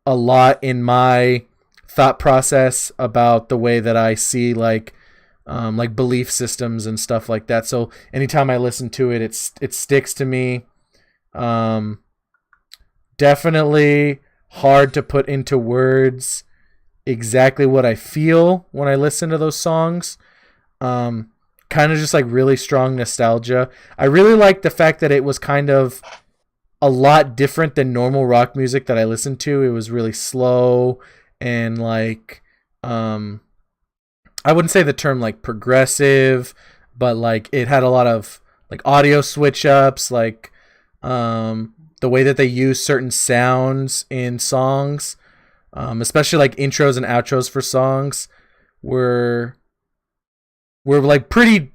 a lot in my thought process about the way that I see like belief systems and stuff like that. So anytime I listen to it, it sticks to me. Definitely hard to put into words exactly what I feel when I listen to those songs. Kind of just like really strong nostalgia. I really like the fact that it was kind of a lot different than normal rock music that I listened to. It was really slow and like I wouldn't say the term like progressive, but like it had a lot of like audio switch ups, like the way that they use certain sounds in songs, especially like intros and outros for songs were like pretty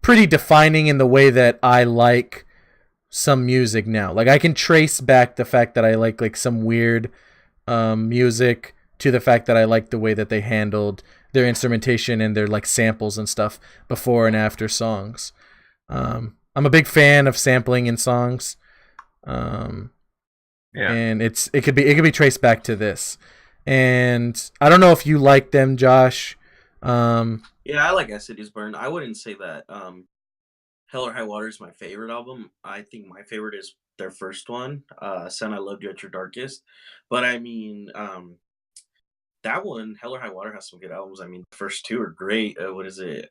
defining in the way that I like some music now. Like I can trace back the fact that I like some weird music to the fact that I like the way that they handled their instrumentation and their like samples and stuff before and after songs. I'm a big fan of sampling in songs. And it could be traced back to this. And I don't know if you like them, Josh. Yeah, I like As Cities Burn. I wouldn't say that Hell or High Water is my favorite album. I think my favorite is their first one, Son, I Loved You at Your Darkest. But I mean, that one, Hell or High Water, has some good albums. I mean, the first two are great. What is it?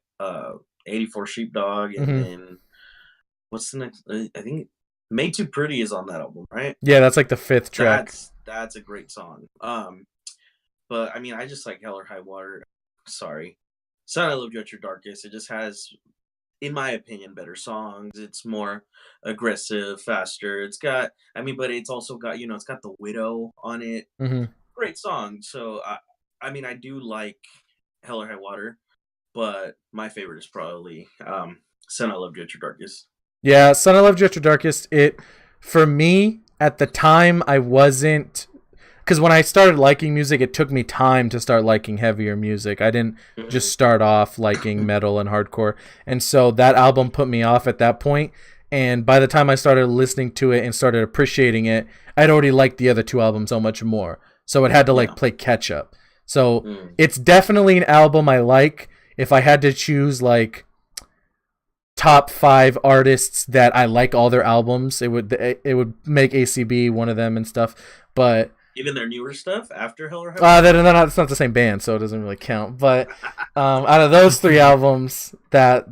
84 Sheepdog, and then what's the next? I think Made Too Pretty is on that album, right? Yeah, that's like the fifth track. That's a great song. But I mean, I just like Hell or High Water. Sorry. Son, I Loved You at Your Darkest. It just has, in my opinion, better songs. It's more aggressive, faster. It's got, I mean, but it's also got, it's got The Widow on it. Great song. So, I mean, I do like Hell or High Water, but my favorite is probably Son, I Loved You at Your Darkest. Yeah, Son, I Loved You at Your Darkest. For me, at the time, I wasn't... Because when I started liking music, it took me time to start liking heavier music. I didn't just start off liking metal and hardcore. And so that album put me off at that point. And by the time I started listening to it and started appreciating it, I'd already liked the other two albums so much more. So it had to like play catch up. So it's definitely an album I like. If I had to choose like top 5 artists that I like all their albums, it would make ACB one of them and stuff. But even their newer stuff after Hell or High Water? It's not the same band, so it doesn't really count. But out of those 3 albums, that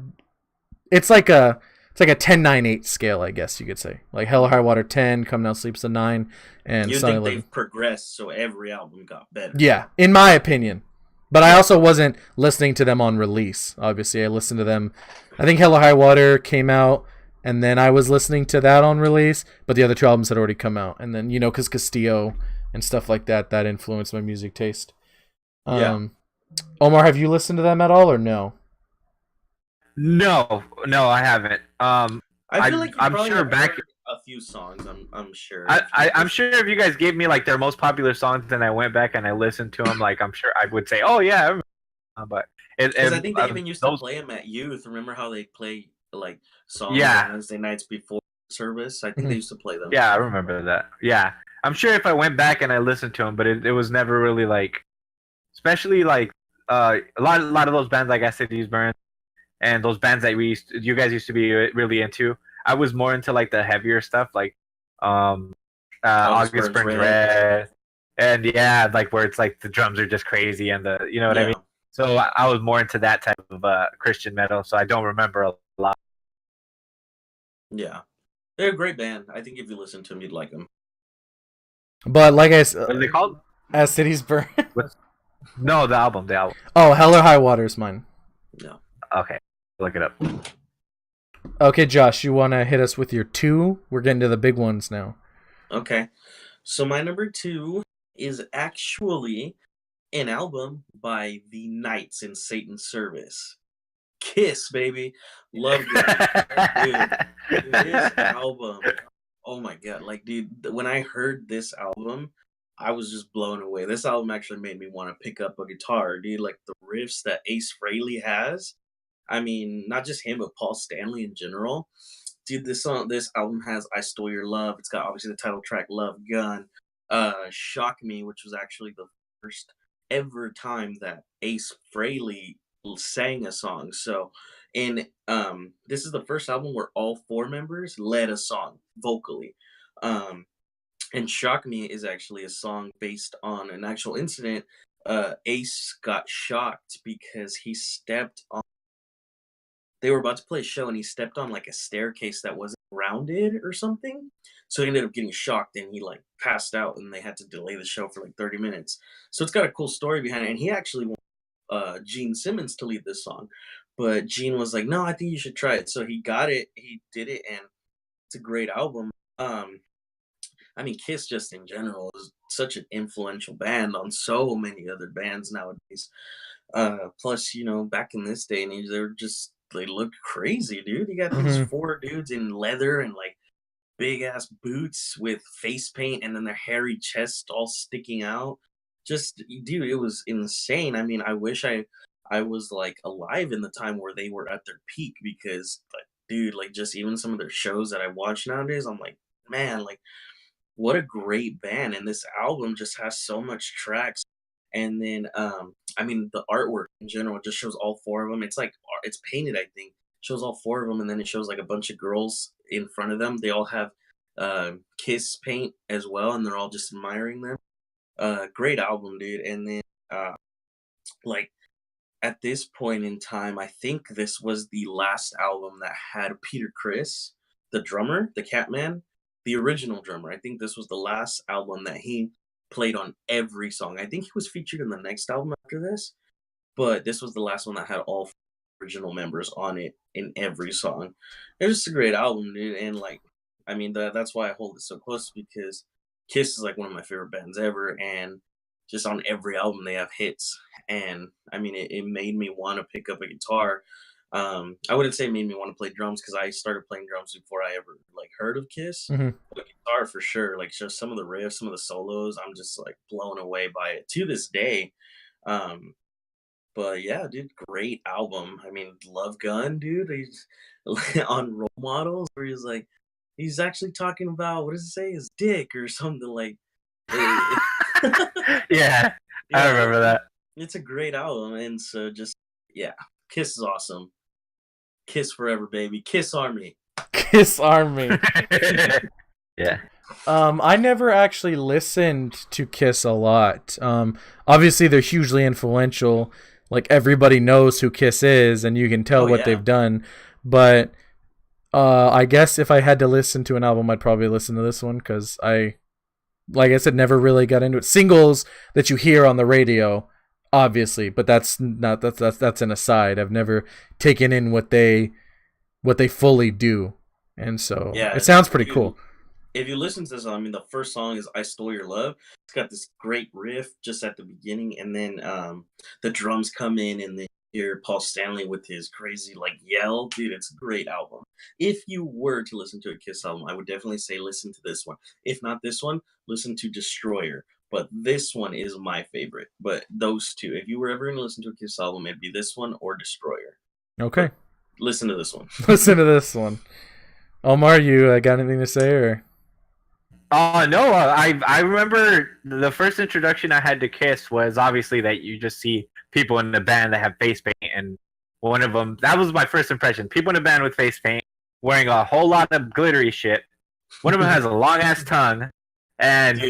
it's like a 10-9-8 scale, I guess you could say. Like Hell or High Water 10, Come Now Sleep's a 9, and you Son think 11. They've progressed, so every album got better. Yeah, in my opinion. But I also wasn't listening to them on release. Obviously, I listened to them. I think Hell or High Water came out, and then I was listening to that on release. But the other 2 albums had already come out, and then because Castillo and stuff like that influenced my music taste. Omar, have you listened to them at all or no? No, I haven't. I feel like I'm sure back a few songs. I'm sure. I'm sure if you guys gave me like their most popular songs, and I went back and I listened to them, like I'm sure I would say, oh yeah, I remember. But I think they even used to play them at youth. Remember how they play like songs on Wednesday nights before service? I think they used to play them. Yeah, I remember that. Yeah. I'm sure if I went back and I listened to them, but it was never really like, especially like a lot of those bands like As Cities Burn and those bands that you guys used to be really into. I was more into like the heavier stuff, like August Burns Red, and like where it's like the drums are just crazy and I mean. So I was more into that type of Christian metal, so I don't remember a lot. Yeah, they're a great band. I think if you listen to them, you'd like them. But like I What said, are they called? As Cities Burn. No, the album. The album. Oh, Hell or High Water is mine. No. Okay, look it up. Okay, Josh, you want to hit us with your 2? We're getting to the big ones now. Okay. So my number 2 is actually an album by the Knights in Satan's Service. Kiss, baby. Love it. Dude, this album. Oh my god. Like, dude, when I heard this album, I was just blown away. This album actually made me want to pick up a guitar, dude. Like the riffs that Ace Frehley has. I mean, not just him, but Paul Stanley in general. Dude, this album has "I Stole Your Love." It's got obviously the title track "Love Gun," "Shock Me," which was actually the first ever time that Ace Frehley sang a song. So, in this is the first album where all 4 members led a song vocally. And "Shock Me" is actually a song based on an actual incident. Ace got shocked because he stepped on. They were about to play a show and he stepped on like a staircase that wasn't rounded or something. So he ended up getting shocked and he like passed out and they had to delay the show for like 30 minutes. So it's got a cool story behind it. And he actually wanted Gene Simmons to lead this song. But Gene was like, no, I think you should try it. So he got it, he did it, and it's a great album. I mean, Kiss just in general is such an influential band on so many other bands nowadays. Plus, you know, back in this day and age, they looked crazy, dude. You got these 4 dudes in leather and like big ass boots with face paint and then their hairy chest all sticking out. Just, dude, it was insane. I mean, I wish I was like alive in the time where they were at their peak because, like, dude, like just even some of their shows that I watch nowadays, I'm like, man, like what a great band. And this album just has so much tracks. And then, I mean, the artwork in general just shows all 4 of them. It's like it's painted, I think. Shows all 4 of them, and then it shows like a bunch of girls in front of them. They all have Kiss paint as well, and they're all just admiring them. Great album, dude. And then, like at this point in time, I think this was the last album that had Peter Criss, the drummer, the Catman, the original drummer. I think this was the last album that he played on every song. I think he was featured in the next album after this, but this was the last one that had all 4 original members on it in every song. It was just a great album, dude. And like, I mean, that's why I hold it so close, because Kiss is like one of my favorite bands ever, and just on every album they have hits. And I mean, it made me want to pick up a guitar. I wouldn't say it made me want to play drums because I started playing drums before I ever like heard of Kiss. But guitar for sure, like just some of the riffs, some of the solos, I'm just like blown away by it to this day. But yeah, dude, great album. I mean, Love Gun, dude. He's on Role Models where he's actually talking about, what does it say, his dick or something like. Yeah, I remember that. It's a great album, and so just Kiss is awesome. Kiss forever, baby. Kiss Army. Kiss Army. Yeah. I never actually listened to Kiss a lot. Obviously they're hugely influential. Like everybody knows who Kiss is, and you can tell what they've done. But I guess if I had to listen to an album, I'd probably listen to this one because like I said, never really got into it. Singles that you hear on the radio, obviously, but that's an aside. I've never taken in what they fully do, and so it sounds pretty cool. If you listen to this, I mean, the first song is "I Stole Your Love." It's got this great riff just at the beginning, and then the drums come in, and then you hear Paul Stanley with his crazy like yell. Dude, it's a great album. If you were to listen to a Kiss album, I would definitely say listen to this one. If not this one, listen to Destroyer. But this one is my favorite. But those two, if you were ever going to listen to a Kiss album, it'd be this one or Destroyer. Okay. But listen to this one. Listen to this one. Omar, you got anything to say, or? No, I remember the first introduction I had to Kiss was obviously that you just see people in the band that have face paint, and one of them, that was my first impression. People in a band with face paint wearing a whole lot of glittery shit. One of them has a long ass tongue, and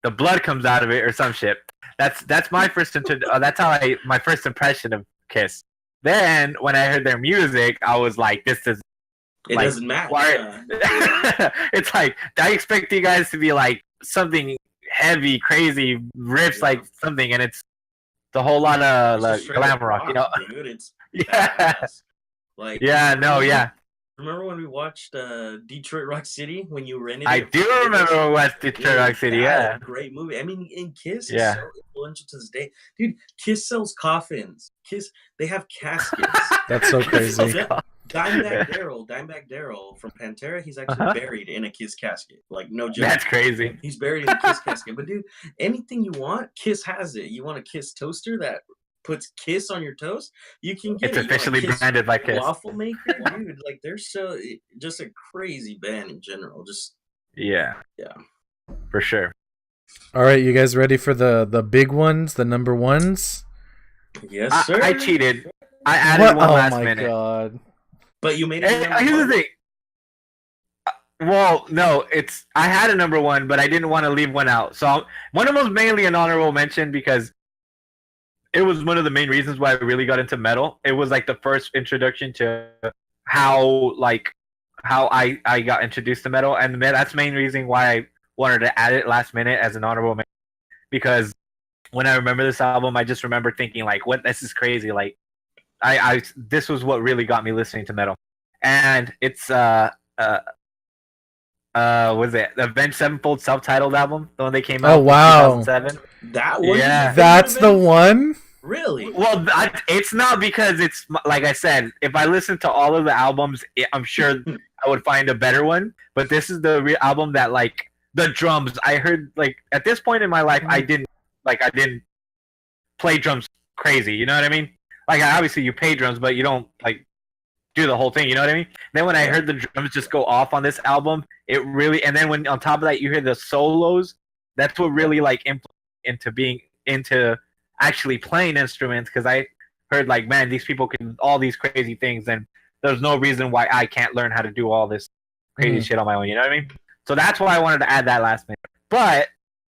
the blood comes out of it or some shit. That's my my first impression of Kiss. Then when I heard their music, I was like, this is It like, doesn't match. it's like I expect you guys to be like something heavy, crazy riffs, like something, and it's a whole lot of like glam rock, you know. Dude, it's Yeah. badass. Like, Yeah. Remember when we watched Detroit Rock City when you rented? I do remember West Detroit Rock City. Yeah, great movie. I mean, and Kiss is Yeah. so influential to this day, dude. Kiss sells coffins. Kiss, they have caskets. That's so crazy. Dimebag Darrell from Pantera, he's actually buried in a Kiss casket. Like, no joke. That's crazy. He's buried in a Kiss casket. But dude, anything you want, Kiss has it. You want a Kiss toaster that puts Kiss on your toast? You can get It's it. officially branded by Kiss. Waffle maker, dude. Like, they're so just a crazy band in general. Just Yeah, for sure. All right, you guys ready for the big ones, the number ones? yes, sir. I cheated. I added one last minute. God. But you made it. Here's the thing. Well, no, I had a number one, but I didn't want to leave one out. So one of them was mainly an honorable mention because it was one of the main reasons why I really got into metal. It was like the first introduction to how I got introduced to metal, and that's the main reason why I wanted to add it last minute as an honorable mention. Because when I remember this album, I just remember thinking like, "What? This is crazy!" Like, this was what really got me listening to metal, and it's was it the Avenged Sevenfold self-titled album, the one they came out? Oh wow, in 2007. That one. Yeah. That's the one. Really? Well, it's not because it's like I said. If I listened to all of the albums, I'm sure I would find a better one. But this is the real album that, like, the drums. I heard, like, at this point in my life, I didn't play drums crazy. You know what I mean? Like, obviously you play drums, but you don't like do the whole thing. You know what I mean? Then when I heard the drums just go off on this album, it really. And then when on top of that you hear the solos, that's what really like influenced into being into actually playing instruments, because I heard like, man, these people can all these crazy things, and there's no reason why I can't learn how to do all this crazy shit on my own. You know what I mean? So that's why I wanted to add that last minute. But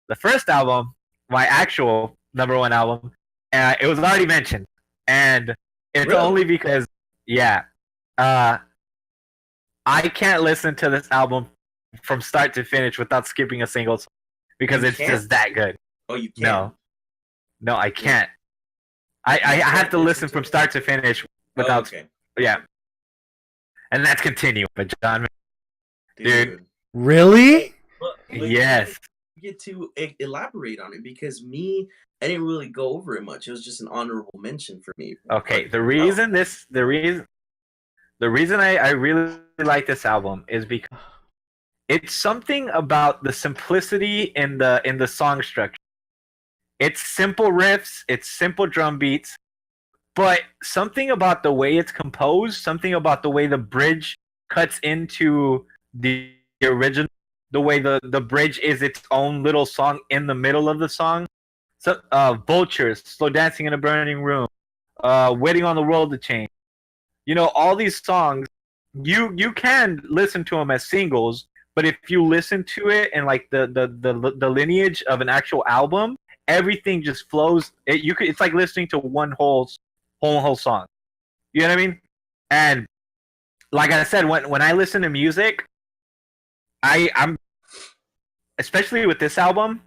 the first album, my actual number one album, it was already mentioned, and it's Really? only because I can't listen to this album from start to finish without skipping a single song, because You it's can't? just that good. Oh, you can't. No, I can't. I have to listen from start to finish without. okay. Yeah. And that's Continuum, but John. Dude. Really? But Yes. you get to elaborate on it, because I didn't really go over it much. It was just an honorable mention for me. Okay. The reason I really like this album is because it's something about the simplicity in the song structure. It's simple riffs, it's simple drum beats, but something about the way it's composed, something about the way the bridge cuts into the original, the way the bridge is its own little song in the middle of the song. So, Vultures, Slow Dancing in a Burning Room, Waiting on the World to Change. You know, all these songs, you can listen to them as singles, but if you listen to it in like the lineage of an actual album, everything just flows. It's like listening to one whole song. You know what I mean? And like I said, when I listen to music, I'm especially with this album,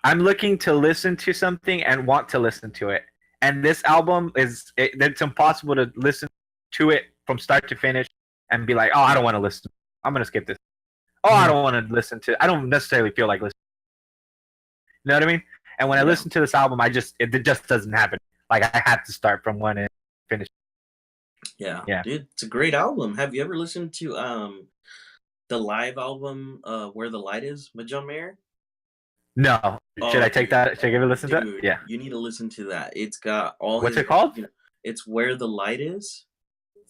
I'm looking to listen to something and want to listen to it. And this album it's impossible to listen to it from start to finish and be like, oh, I don't want to listen. I'm gonna skip this. Oh, I don't want to listen to. I don't necessarily feel like listening. You know what I mean? And when I listen to this album, it just doesn't happen. Like, I have to start from one and finish. Yeah, Yeah. dude, it's a great album. Have you ever listened to the live album Where the Light Is by John Mayer? No. Should I take that? Should I give it a listen to Dude, it? Yeah. You need to listen to that. It's got all. What's it called? It's Where the Light Is.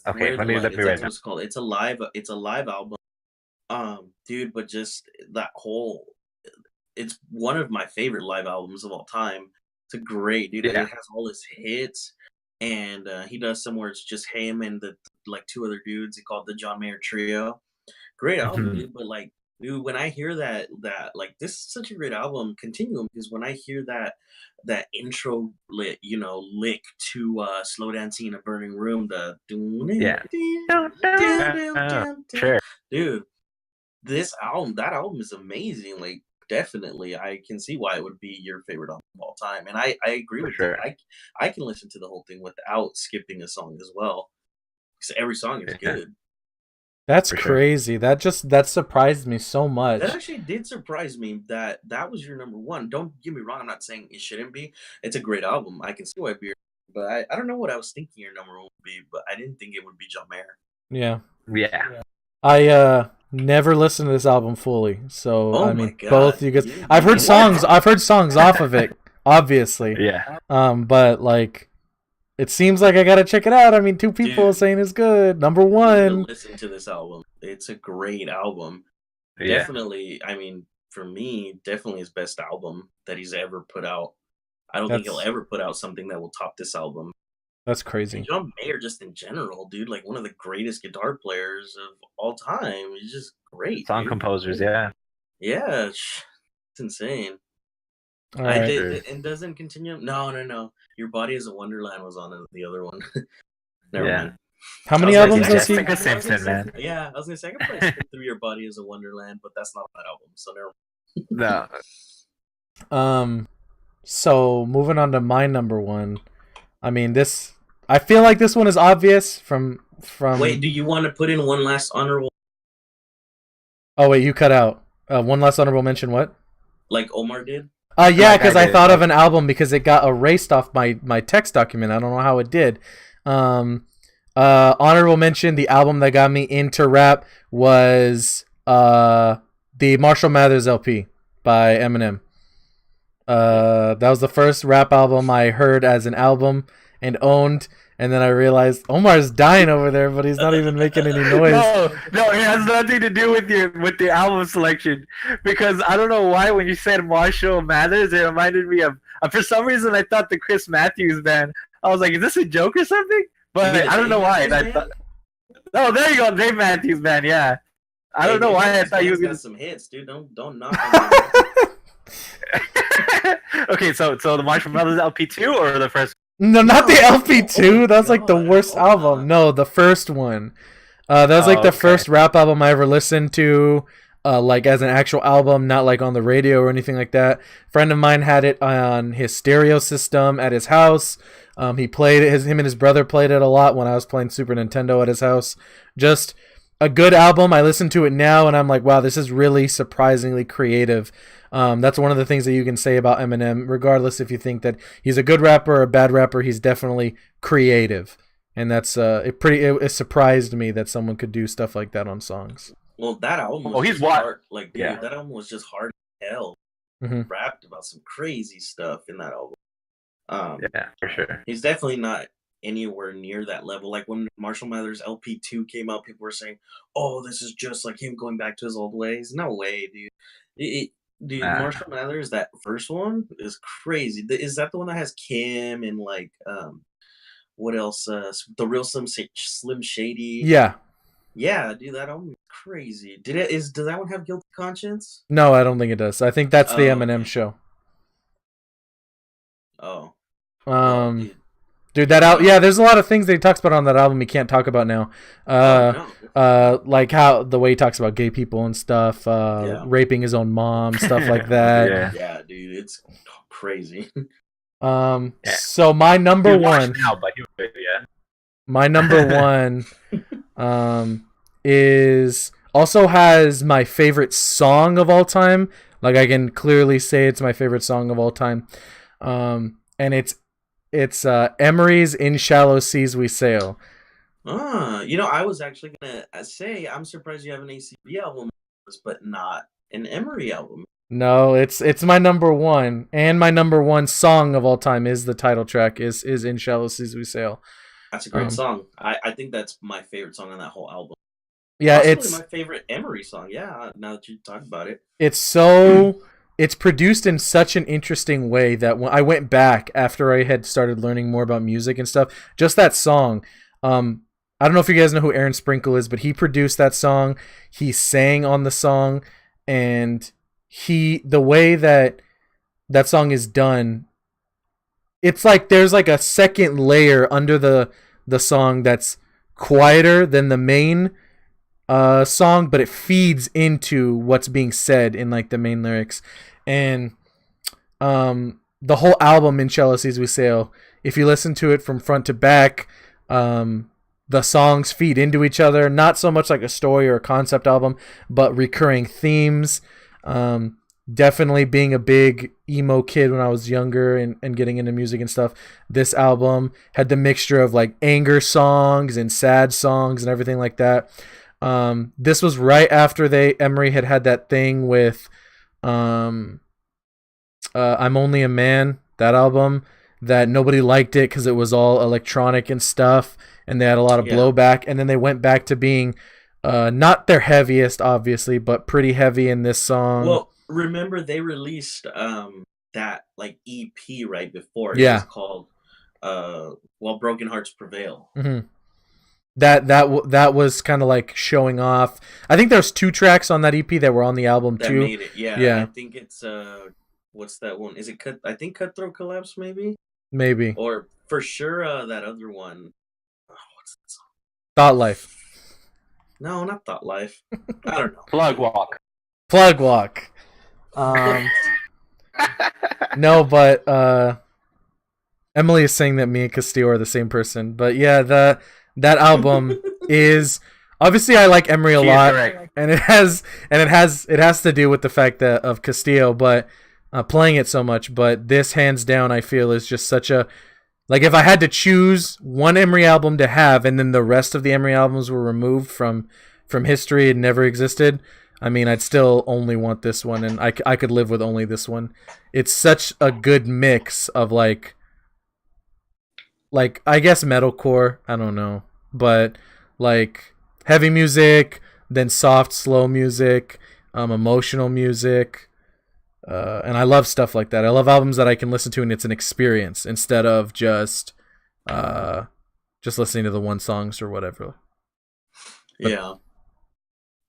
Okay, let me That's write what down. it's called. It's a live album. Dude, but just that whole. It's one of my favorite live albums of all time. It's a great, dude. Yeah. It has all his hits, and he does some where it's just him and the like two other dudes. He called the John Mayer Trio. Great album, dude. But like Dude, when I hear that like this is such a great album, Continuum, because when I hear that intro lit, lick to Slow Dancing in a Burning Room, the Yeah. Sure. dude, that album is amazing. Like definitely I can see why it would be your favorite album of all time. And I agree For with you. sure. I can listen to the whole thing without skipping a song as well. Because every song is Yeah. good. That's For sure. crazy. That surprised me so much. That actually did surprise me that that was your number one. Don't get me wrong, I'm not saying it shouldn't be. It's a great album. I can see why it'd be, but I don't know what I was thinking your number one would be, but I didn't think it would be John Mayer. Yeah. Yeah. I never listened to this album fully, so Oh I my mean God. both you guys. You- I've heard you- songs. I've heard songs off of it, obviously. Yeah. But like, it seems like I gotta check it out. I mean, two people Dude. saying it's good. Number You need to one. listen to this album. It's a great album. Yeah. Definitely, I mean, for me, definitely his best album that he's ever put out. I don't think he'll That's- ever put out something that will top this album. That's And crazy. John Mayer, just in general, dude, like one of the greatest guitar players of all time. He's just great. Song dude. composers. Yeah. Yeah, it's insane. All I right. did, and doesn't continue. No. Your Body is a Wonderland was on the other one. Never Yeah. mind. How many I was gonna albums say- has he? Jessica Simpson, man. Yeah, I was gonna say I could probably skip through Your Body is a Wonderland, but that's not on that album, so never. No. So moving on to my number one. I mean, this. I feel like this one is obvious from. Wait, do you want to put in one last honorable, Oh wait, you cut out. One last honorable mention. What? like Omar did? Yeah, Like I because I did. thought of an album because it got erased off my text document. I don't know how it did. Honorable mention: the album that got me into rap was the Marshall Mathers LP by Eminem. That was the first rap album I heard as an album and owned. And then I realized Omar's dying over there, but he's not even making any noise. No, it has nothing to do with the album selection. Because I don't know why when you said Marshall Mathers, it reminded me of for some reason I thought the Chris Matthews band. I was like, is this a joke or something? But You mean the I don't know Dave why. And I Matthews thought, oh, there you go, Dave Matthews band. Yeah, I don't know Dave why I Matthews thought he was Band's gonna. got some hits, dude. Don't knock him. Okay, so the Marshall Mathers LP 2 or the first? No, not the LP2. That was like the God, worst hold album. on. No, the first one. That was like Oh, the okay. first rap album I ever listened to, like as an actual album, not like on the radio or anything like that. Friend of mine had it on his stereo system at his house. He played it. Him and his brother played it a lot when I was playing Super Nintendo at his house. Just a good album. I listen to it now and I'm like, wow, this is really surprisingly creative. That's one of the things that you can say about Eminem, regardless if you think that he's a good rapper or a bad rapper. He's definitely creative, and that's it surprised me that someone could do stuff like that on songs. Well, that album was Oh, he's just what? hard. Like, dude, Yeah. that album was just hard as hell. Mhm. Rapped about some crazy stuff in that album. Yeah, for sure. He's definitely not anywhere near that level. Like when Marshall Mathers LP2 came out, people were saying, "Oh, this is just like him going back to his old ways." No way, dude. Dude, Nah. Marshall Mathers, that first one is crazy. Is that the one that has Kim and like what else? The Real Slim Shady. Yeah, Yeah, dude, that album is crazy. Does that one have Guilty Conscience? no, I don't think it does. I think that's the Oh, Eminem okay. show. Oh, well, Dude, that out. Yeah, there's a lot of things that he talks about on that album he can't talk about now. no. Like how the way he talks about gay people and stuff, Yeah. raping his own mom, stuff like that. Yeah. Yeah, dude, it's crazy. Yeah. So my number He washed one. now, but yeah. My number one is also has my favorite song of all time. Like I can clearly say it's my favorite song of all time. And it's Emery's In Shallow Seas We Sail. I was actually gonna say I'm surprised you have an ACB album, but not an Emery album. No, it's my number one, and my number one song of all time is the title track is In Shallow Seas We Sail. That's a great song. I think that's my favorite song on that whole album. Yeah, Possibly it's my favorite Emery song. Yeah, now that you talk about it. it's produced in such an interesting way that when I went back after I had started learning more about music and stuff, just that song. I don't know if you guys know who Aaron Sprinkle is, but he produced that song. He sang on the song, and the way that that song is done, it's like there's like a second layer under the song that's quieter than the main song, but it feeds into what's being said in like the main lyrics. And the whole album, In Shallow Seas We Sail, if you listen to it from front to back, the songs feed into each other, not so much like a story or a concept album, but recurring themes. Definitely being a big emo kid when I was younger and getting into music and stuff, this album had the mixture of like anger songs and sad songs and everything like that. This was right after Emery had that thing with I'm Only a Man, that album, that nobody liked it because it was all electronic and stuff, and they had a lot of blowback. And then they went back to being not their heaviest, obviously, but pretty heavy in this song. Well, remember they released that like EP right before. Yeah. It was called While Broken Hearts Prevail. Mm-hmm. That was kind of like showing off. I think there's 2 tracks on that EP that were on the album that too. Made it. Yeah. I think it's what's that one? Is it I think Cutthroat Collapse maybe? Or for sure that other one. Oh, what's that song? Thought Life. No, not Thought Life. I don't know. Plug Walk. No, but Emily is saying that me and Castillo are the same person. But yeah, that album is obviously, I like Emery a lot, and it has to do with the fact that of Castillo, but playing it so much. But this, hands down, I feel is just such a, like, if I had to choose one Emery album to have, and then the rest of the Emery albums were removed from history and never existed, I mean, I'd still only want this one, and I could live with only this one. It's such a good mix of like I guess metalcore, I don't know, but like heavy music, then soft, slow music, emotional music, and I love stuff like that. I love albums that I can listen to and it's an experience instead of just listening to the one songs or whatever. Yeah.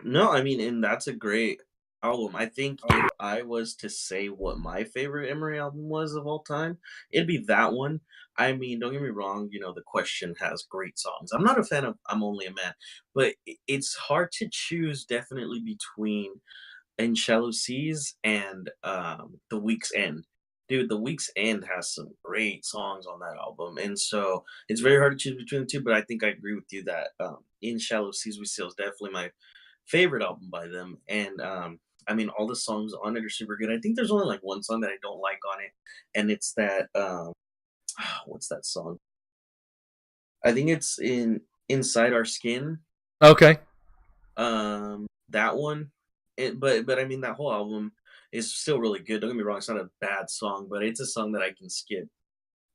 No, I mean, and that's a great album. I think if I was to say what my favorite Emery album was of all time, it'd be that one. I mean, don't get me wrong, The Question has great songs. I'm not a fan of I'm Only a Man, but it's hard to choose definitely between In Shallow Seas and The Week's End. Dude, The Week's End has some great songs on that album, and so it's very hard to choose between the two, but I think I agree with you that In Shallow Seas We Sail is definitely my favorite album by them. And I mean, all the songs on it are super good. I think there's only like one song that I don't like on it, and it's that what's that song? I think it's Inside Our Skin. Okay. That one. But I mean, that whole album is still really good. Don't get me wrong, it's not a bad song, but it's a song that I can skip,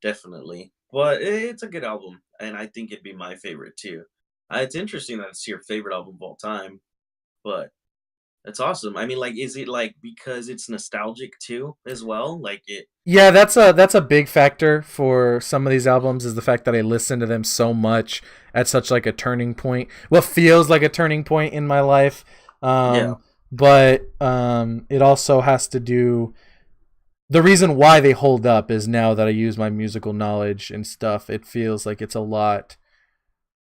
definitely. But it's a good album, and I think it'd be my favorite too. It's interesting that it's your favorite album of all time, but that's awesome. I mean, like, is it like because it's nostalgic too, as well? Like it. Yeah, that's a big factor for some of these albums, is the fact that I listen to them so much at such like a turning point. What feels like a turning point in my life. But it also has to do. The reason why they hold up is now that I use my musical knowledge and stuff, it feels like it's a lot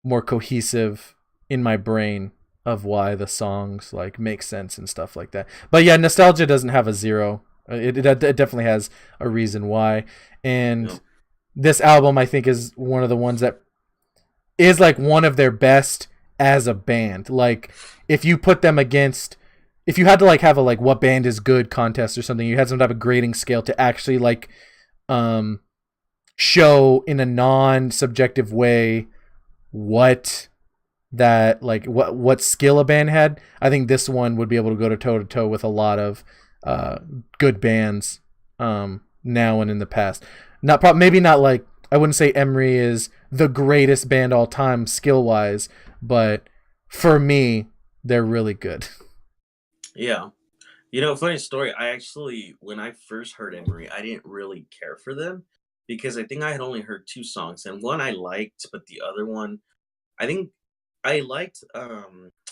more cohesive in my brain of why the songs like make sense and stuff like that. But yeah, nostalgia doesn't have a zero. It definitely has a reason why. And this album, I think, is one of the ones that is like one of their best as a band. Like, if you put them against, if you had to like have a like what band is good contest or something, you had some type of grading scale to actually like show in a non-subjective way what that like what skill a band had, I think this one would be able to go toe to toe with a lot of good bands now and in the past. Maybe not like, I wouldn't say Emery is the greatest band all time skill wise, but for me, they're really good. Yeah. Funny story. I actually, when I first heard Emery, I didn't really care for them because I think I had only heard 2 songs, and one I liked, but the other one, I think I liked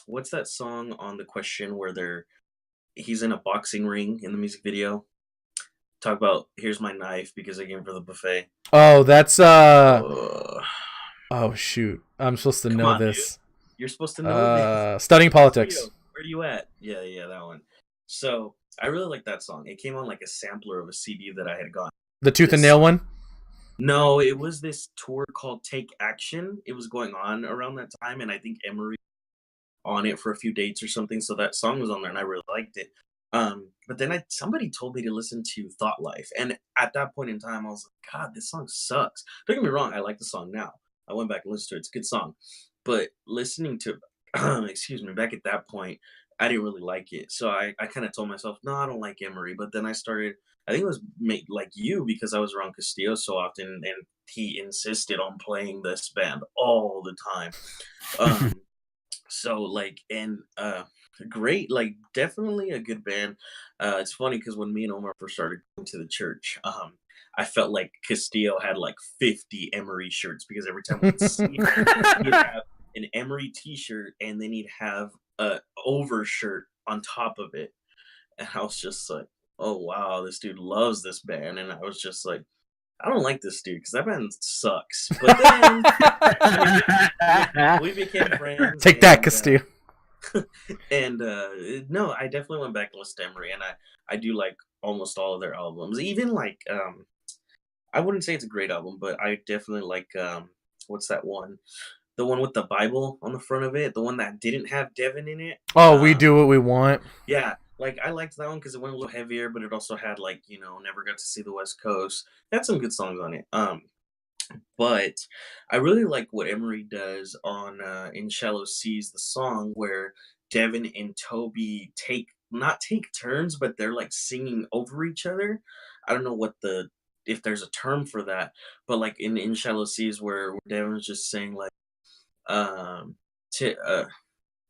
what's that song on The Question where they're he's in a boxing ring in the music video. Talk about here's my knife because I came for the buffet. Oh, that's Uh, oh shoot. I'm supposed to come know on, dude. this. You're supposed to know this. Studying politics. Castillo, where you at? Yeah, that one. So I really like that song. It came on like a sampler of a CD that I had gotten. The Tooth and Nail one? No, it was this tour called Take Action. It was going on around that time, and I think Emery on it for a few dates or something. So that song was on there, and I really liked it. But then somebody told me to listen to Thought Life, and at that point in time, I was like, God, this song sucks. Don't get me wrong, I like the song now. I went back and listened to it. It's a good song, but listening to, excuse me, back at that point, I didn't really like it. So I kind of told myself, no, I don't like Emery. But then I started. I think it was like you because I was around Castillo so often, and he insisted on playing this band all the time. So like and great, like definitely a good band. It's funny because when me and Omar first started going to the church, I felt like Castillo had like 50 Emery shirts because every time we'd see him, he'd have an Emery t-shirt and then he'd have a over shirt on top of it. And I was just like, oh wow, this dude loves this band. And I was just like, I don't like this dude because that band sucks. But then we became friends. Take that, Castillo. And no, I definitely went back to listened to Emery, and I do like almost all of their albums. Even like I wouldn't say it's a great album, but I definitely like what's that one? The one with the Bible on the front of it, the one that didn't have Devin in it. Oh, We Do What We Want. Yeah, like I liked that one because it went a little heavier, but it also had like Never Got to See the West Coast. It had some good songs on it. But I really like what Emery does on In Shallow Seas, the song where Devin and Toby not take turns, but they're like singing over each other. I don't know if there's a term for that, but like in Shallow Seas where Devin's just saying like t-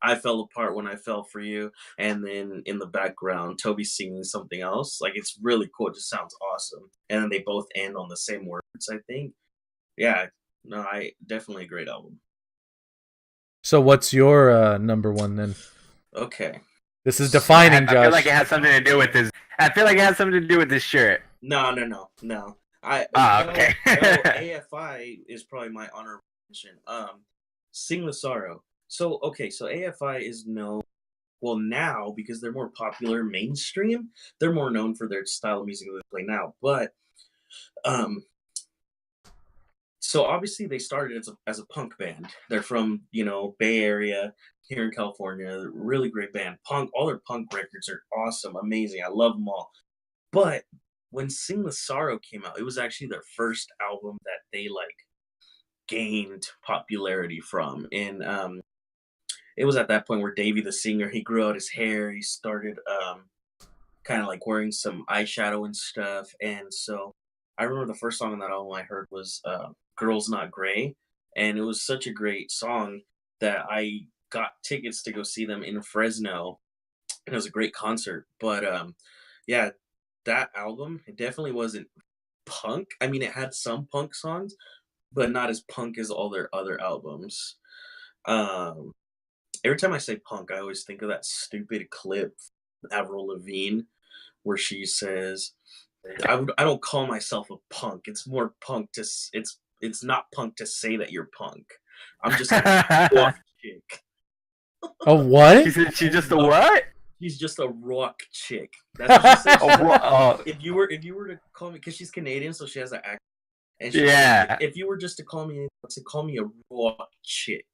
I fell apart when I fell for you, and then in the background Toby's singing something else. Like it's really cool. It just sounds awesome. And then they both end on the same words, I think. Yeah, no, I definitely a great album. So what's your number one then? Okay. This is defining, Josh. I feel like it has something to do with this. I feel like it has something to do with this shirt. No. Okay. AFI is probably my honorable mention. Sing the Sorrow. So AFI is known now because they're more popular mainstream. They're more known for their style of music that they play now, but so obviously they started as a punk band. They're from, Bay Area here in California. Really great band. Punk, all their punk records are awesome, amazing. I love them all. But when Sing the Sorrow came out, it was actually their first album that they like gained popularity from. And it was at that point where Davey the singer, he grew out his hair, he started kind of like wearing some eyeshadow and stuff. And so I remember the first song on that album I heard was Girls Not Gray, and it was such a great song that I got tickets to go see them in Fresno, and it was a great concert. But yeah, that album, it definitely wasn't punk. I mean, it had some punk songs, but not as punk as all their other albums. Every time I say punk, I always think of that stupid clip from Avril Lavigne where she says, I don't call myself a punk. It's more punk to it's not punk to say that you're punk. I'm just a rock chick. A what? She's just a what? She's just a rock chick. That's what she says. If you were to call me, because she's Canadian, so she has an accent. And if you were just to call me a rock chick.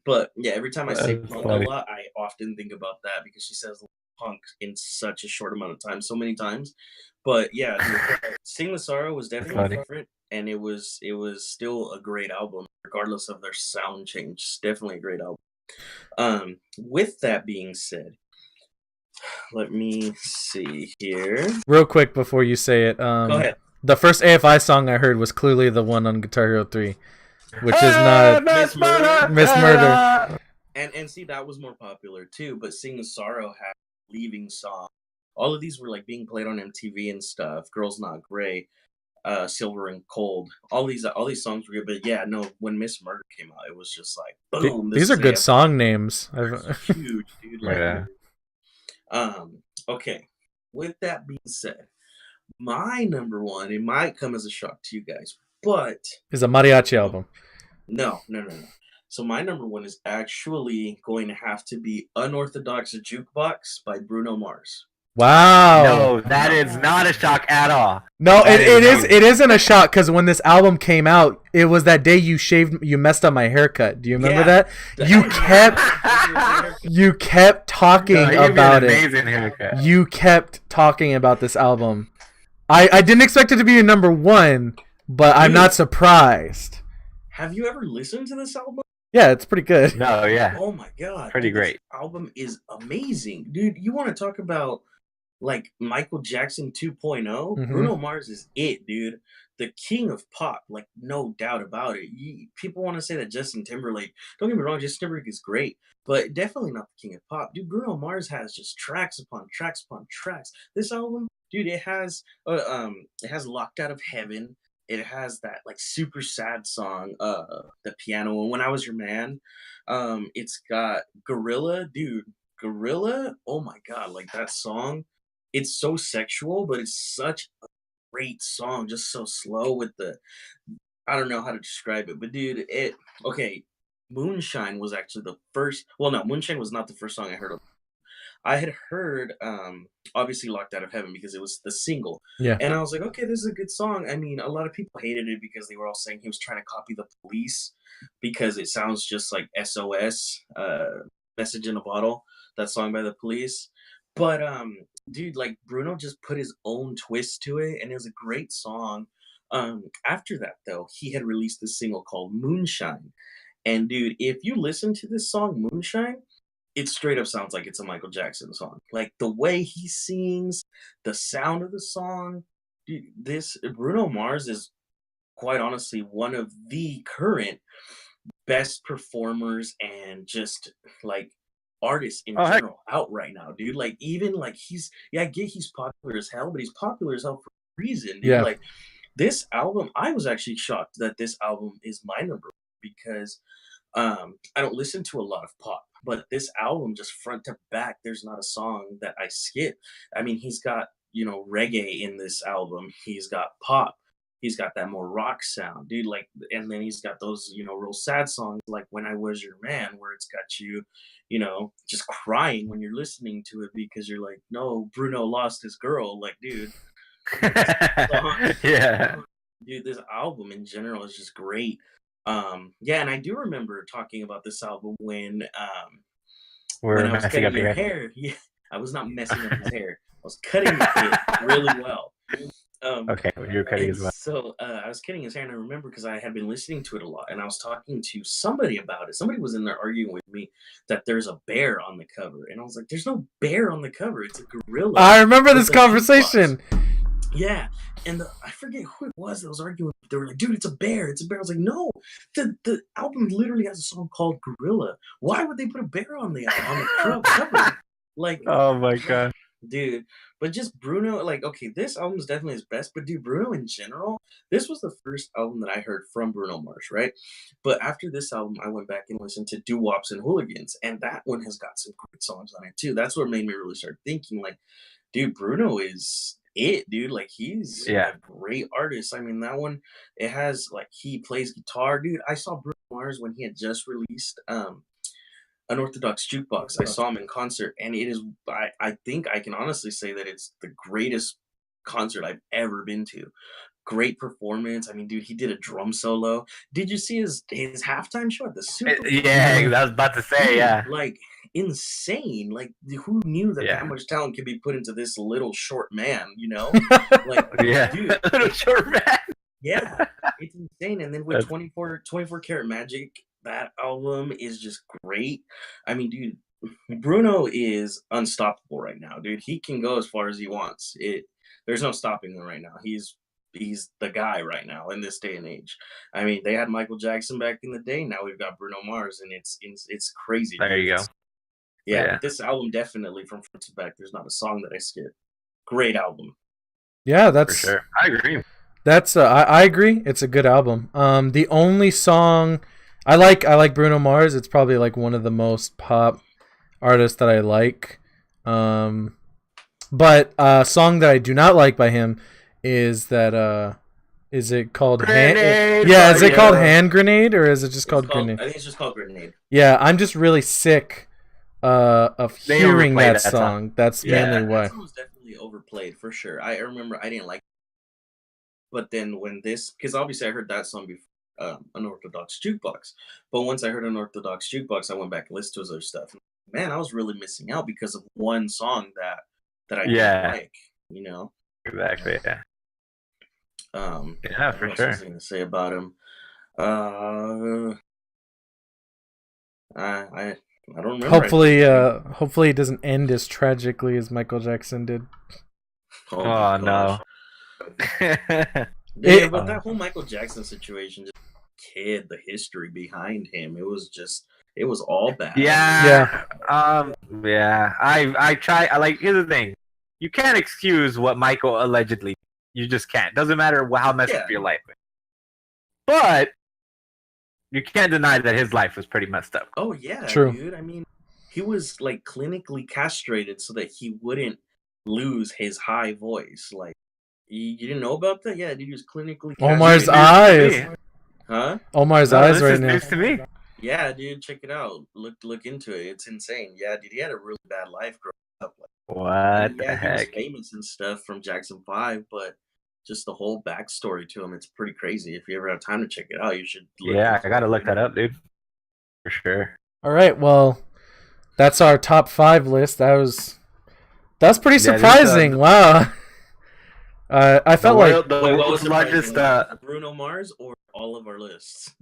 But yeah, every time I say punk a lot, I often think about that because she says punk in such a short amount of time, so many times. But yeah, Sing the Sorrow was definitely different, and it was still a great album, regardless of their sound change. It's definitely a great album. With that being said, let me see here. Real quick before you say it, go ahead. The first AFI song I heard was clearly the one on Guitar Hero 3, which is not Miss Murder. Miss Murder. And see, that was more popular too. But Sing the Sorrow had Leaving Song. All of these were like being played on MTV and stuff. Girls Not Gray, Silver and Cold. All these songs were good. But yeah, no, when Miss Murder came out, it was just like boom. These are good song names. Huge, dude. Like, yeah. Okay. With that being said, my number one, it might come as a shock to you guys, but It's a mariachi album. no, no, no, no. So my number one is actually going to have to be Unorthodox Jukebox by Bruno Mars. Wow. No, that is not a shock at all. No, That it is is. It isn't a shock because when this album came out, it was that day you messed up my haircut. Do you remember that? You kept talking No, you about made an it. amazing haircut. You kept talking about this album. I didn't expect it to be your number one, but I'm not surprised. Have you ever listened to this album? Yeah, it's pretty good. No, yeah. Oh my god. Pretty dude, great. This album is amazing. Dude, you want to talk about like Michael Jackson 2.0? Mhm. Bruno Mars is it, dude. The king of pop, like no doubt about it. People want to say that Justin Timberlake. Don't get me wrong, Justin Timberlake is great, but definitely not the king of pop. Dude, Bruno Mars has just tracks upon tracks upon tracks. This album, dude, it has Locked Out of Heaven. It has that like super sad song, the piano, and When I Was Your Man. It's got Gorilla, dude. Gorilla, oh my god, like that song. It's so sexual, but it's such a great song. Just so slow with the, I don't know how to describe it, but dude, okay. Moonshine was actually the first. Well, no, Moonshine was not the first song I heard of. I had heard obviously Locked Out of Heaven because it was the single. Yeah. And I was like, okay, this is a good song. I mean, a lot of people hated it because they were all saying he was trying to copy The Police because it sounds just like SOS, Message in a Bottle, that song by The Police. But dude, like Bruno just put his own twist to it and it was a great song. After that though, he had released this single called Moonshine. And dude, if you listen to this song Moonshine, it straight up sounds like it's a Michael Jackson song. Like the way he sings, the sound of the song. Dude, this Bruno Mars is quite honestly one of the current best performers and just like artists in general out right now, dude. Like even like I get he's popular as hell, but he's popular as hell for a reason, dude. Yeah. Like this album, I was actually shocked that this album is my number one because I don't listen to a lot of pop, but this album just front to back, there's not a song that I skip. I mean, he's got, reggae in this album. He's got pop. He's got that more rock sound, dude. Like, and then he's got those, real sad songs like When I Was Your Man, where it's got you, just crying when you're listening to it because you're like, no, Bruno lost his girl. Like, dude. Yeah. Dude, this album in general is just great. Yeah, and I do remember talking about this album when We're I was messing cutting up your your hair. Yeah, I was not messing up his hair. I was cutting it really well. Okay, well, you're cutting as well. So I was cutting his hair, and I remember because I had been listening to it a lot, and I was talking to somebody about it. Somebody was in there arguing with me that there's a bear on the cover, and I was like, "There's no bear on the cover. It's a gorilla." I remember with this a conversation. jukebox. Yeah, and I forget who it was that was arguing. They were like, "Dude, it's a bear! It's a bear!" I was like, "No, the album literally has a song called Gorilla. Why would they put a bear on the cover?" Like, Oh my god. dude. But just Bruno, like, okay, this album is definitely his best. But dude, Bruno in general, this was the first album that I heard from Bruno Mars, right? But after this album, I went back and listened to Doo Wops and Hooligans, and that one has got some great songs on it too. That's what made me really start thinking, like, dude, Bruno is it, dude. Like he's a great artist. I mean, that one, it has like he plays guitar, dude. I saw Bruno Mars when he had just released Unorthodox Jukebox. I saw him in concert, and it is I think I can honestly say that it's the greatest concert I've ever been to. Great performance. I mean, dude, he did a drum solo. Did you see his halftime show at the Super Bowl? Yeah, I was about to say, Dude, yeah. like insane. Like who knew that Yeah. that much talent could be put into this little short man, Like Yeah. dude, Little short man. yeah, it's insane. And then with That's- 24 Karat Magic, that album is just great. I mean, dude, Bruno is unstoppable right now, dude. He can go as far as he wants. There's no stopping him right now. He's the guy right now in this day and age. I mean, they had Michael Jackson back in the day. Now we've got Bruno Mars, and it's crazy. There you go. Yeah, Yeah. but this album definitely from front to back. There's not a song that I skip. Great album. Yeah, For that's sure. I agree. that's I agree. It's a good album. The only song I like Bruno Mars. It's probably like one of the most pop artists that I like. But a song that I do not like by him is that is it called Grenade Yeah, is by it called you. Hand Grenade or is it just It's called Grenade? I think it's just called Grenade. Yeah, I'm just really sick of They hearing overplayed that that song. song. That's mainly that why. song was definitely overplayed for sure. I remember I didn't like it. But then when this, because obviously I heard that song before Unorthodox Jukebox. But once I heard Unorthodox Jukebox, I went back and listened to his other stuff. Man, I was really missing out because of one song that I didn't Yeah. like, you know. Exactly. Yeah. Yeah, for What else sure. was I gonna say about him? Uh, I don't remember. Hopefully it doesn't end as tragically as Michael Jackson did. Oh, my Oh no. gosh. It- But that whole Michael Jackson situation, just kid, the history behind him, it was all bad. Yeah. Yeah. I try. Here's the thing. You can't excuse what Michael allegedly. You just can't. Doesn't matter how messed up Yeah. your life is. But you can't deny that his life was pretty messed up. Oh yeah, True. dude. I mean, he was like clinically castrated so that he wouldn't lose his high voice. Like, you didn't know about that? Yeah, dude, he was clinically Omar's castrated. eyes. Huh? Omar's No, eyes this right is now. news to me. Yeah, dude, check it out. Look into it. It's insane. Yeah, dude, he had a really bad life growing up. Like, What the yeah, he was heck? famous and stuff from Jackson 5, but just the whole backstory to him, it's pretty crazy. If you ever have time to check it out, you should Yeah, I gotta look that up, dude. For sure. All right, well, that's our top 5 list. That's pretty Yeah, this, surprising. Wow. I felt like the Wait, what world's was largest. Bruno Mars or all of our lists?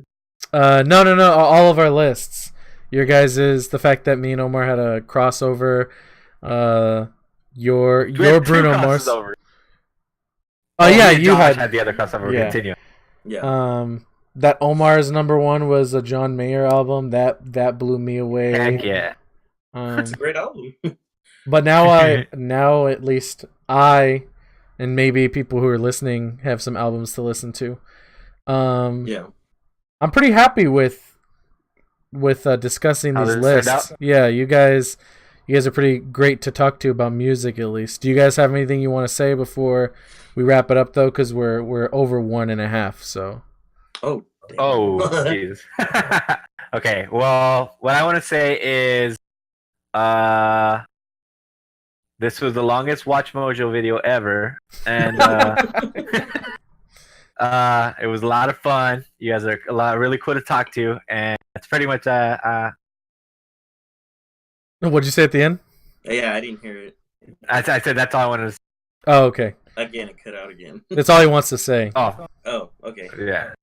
no, all of our lists. Your guys is the fact that me and Omar had a crossover. Your we had two Bruno Mars. crossovers. Oh yeah, me and you Josh had the other crossover. Yeah. Continue. Yeah. That Omar's number 1 was a John Mayer album. That blew me away. Heck yeah. It's a great album. But now at least I and maybe people who are listening have some albums to listen to. Yeah. I'm pretty happy with discussing How these this turned lists. out? Yeah, you guys are pretty great to talk to about music at least. Do you guys have anything you want to say before we wrap it up though? Because we're over 1.5. So. Oh. Damn. Oh, jeez. Okay. Well, what I want to say is, this was the longest Watch Mojo video ever, and it was a lot of fun. You guys are really cool to talk to, and it's pretty much What'd you say at the end? Yeah, I didn't hear it. I said that's all I wanted to say. Oh, okay. Again, it cut out again. That's all he wants to say. Oh, Oh, okay. yeah.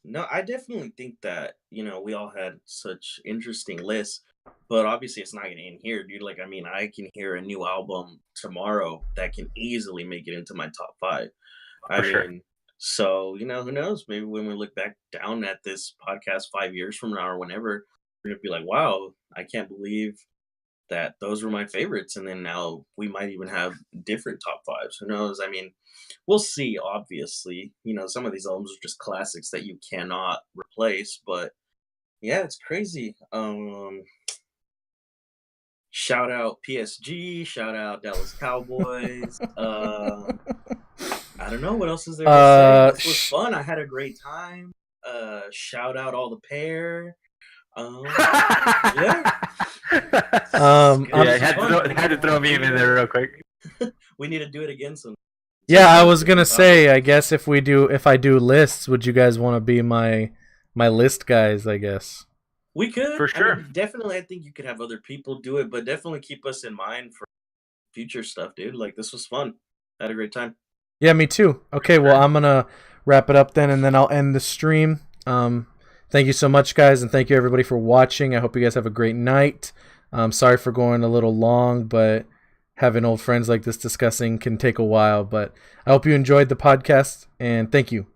No, I definitely think that, we all had such interesting lists, but obviously it's not going to end here, dude. Like, I mean, I can hear a new album tomorrow that can easily make it into my top 5. For sure. So, who knows? Maybe when we look back down at this podcast 5 years from now or whenever, we're going to be like, wow, I can't believe that those were my favorites. And then now we might even have different top 5s. Who knows? I mean, we'll see, obviously. Some of these albums are just classics that you cannot replace, but yeah, it's crazy. Shout out PSG, shout out Dallas Cowboys. I don't know what else is there to say. This was fun. I had a great time. Shout out all the pair. Yeah. Had to throw a meme in there real quick. We need to do it again soon. Yeah, I was gonna say. I guess if I do lists, would you guys want to be my list guys? I guess we could for sure. Definitely, I think you could have other people do it, but definitely keep us in mind for future stuff, dude. Like, this was fun. I had a great time. Yeah, me too. Okay, well, I'm gonna wrap it up then, and then I'll end the stream. Thank you so much, guys, and thank you everybody for watching. I hope you guys have a great night. Sorry for going a little long, but having old friends like this discussing can take a while. But I hope you enjoyed the podcast, and thank you.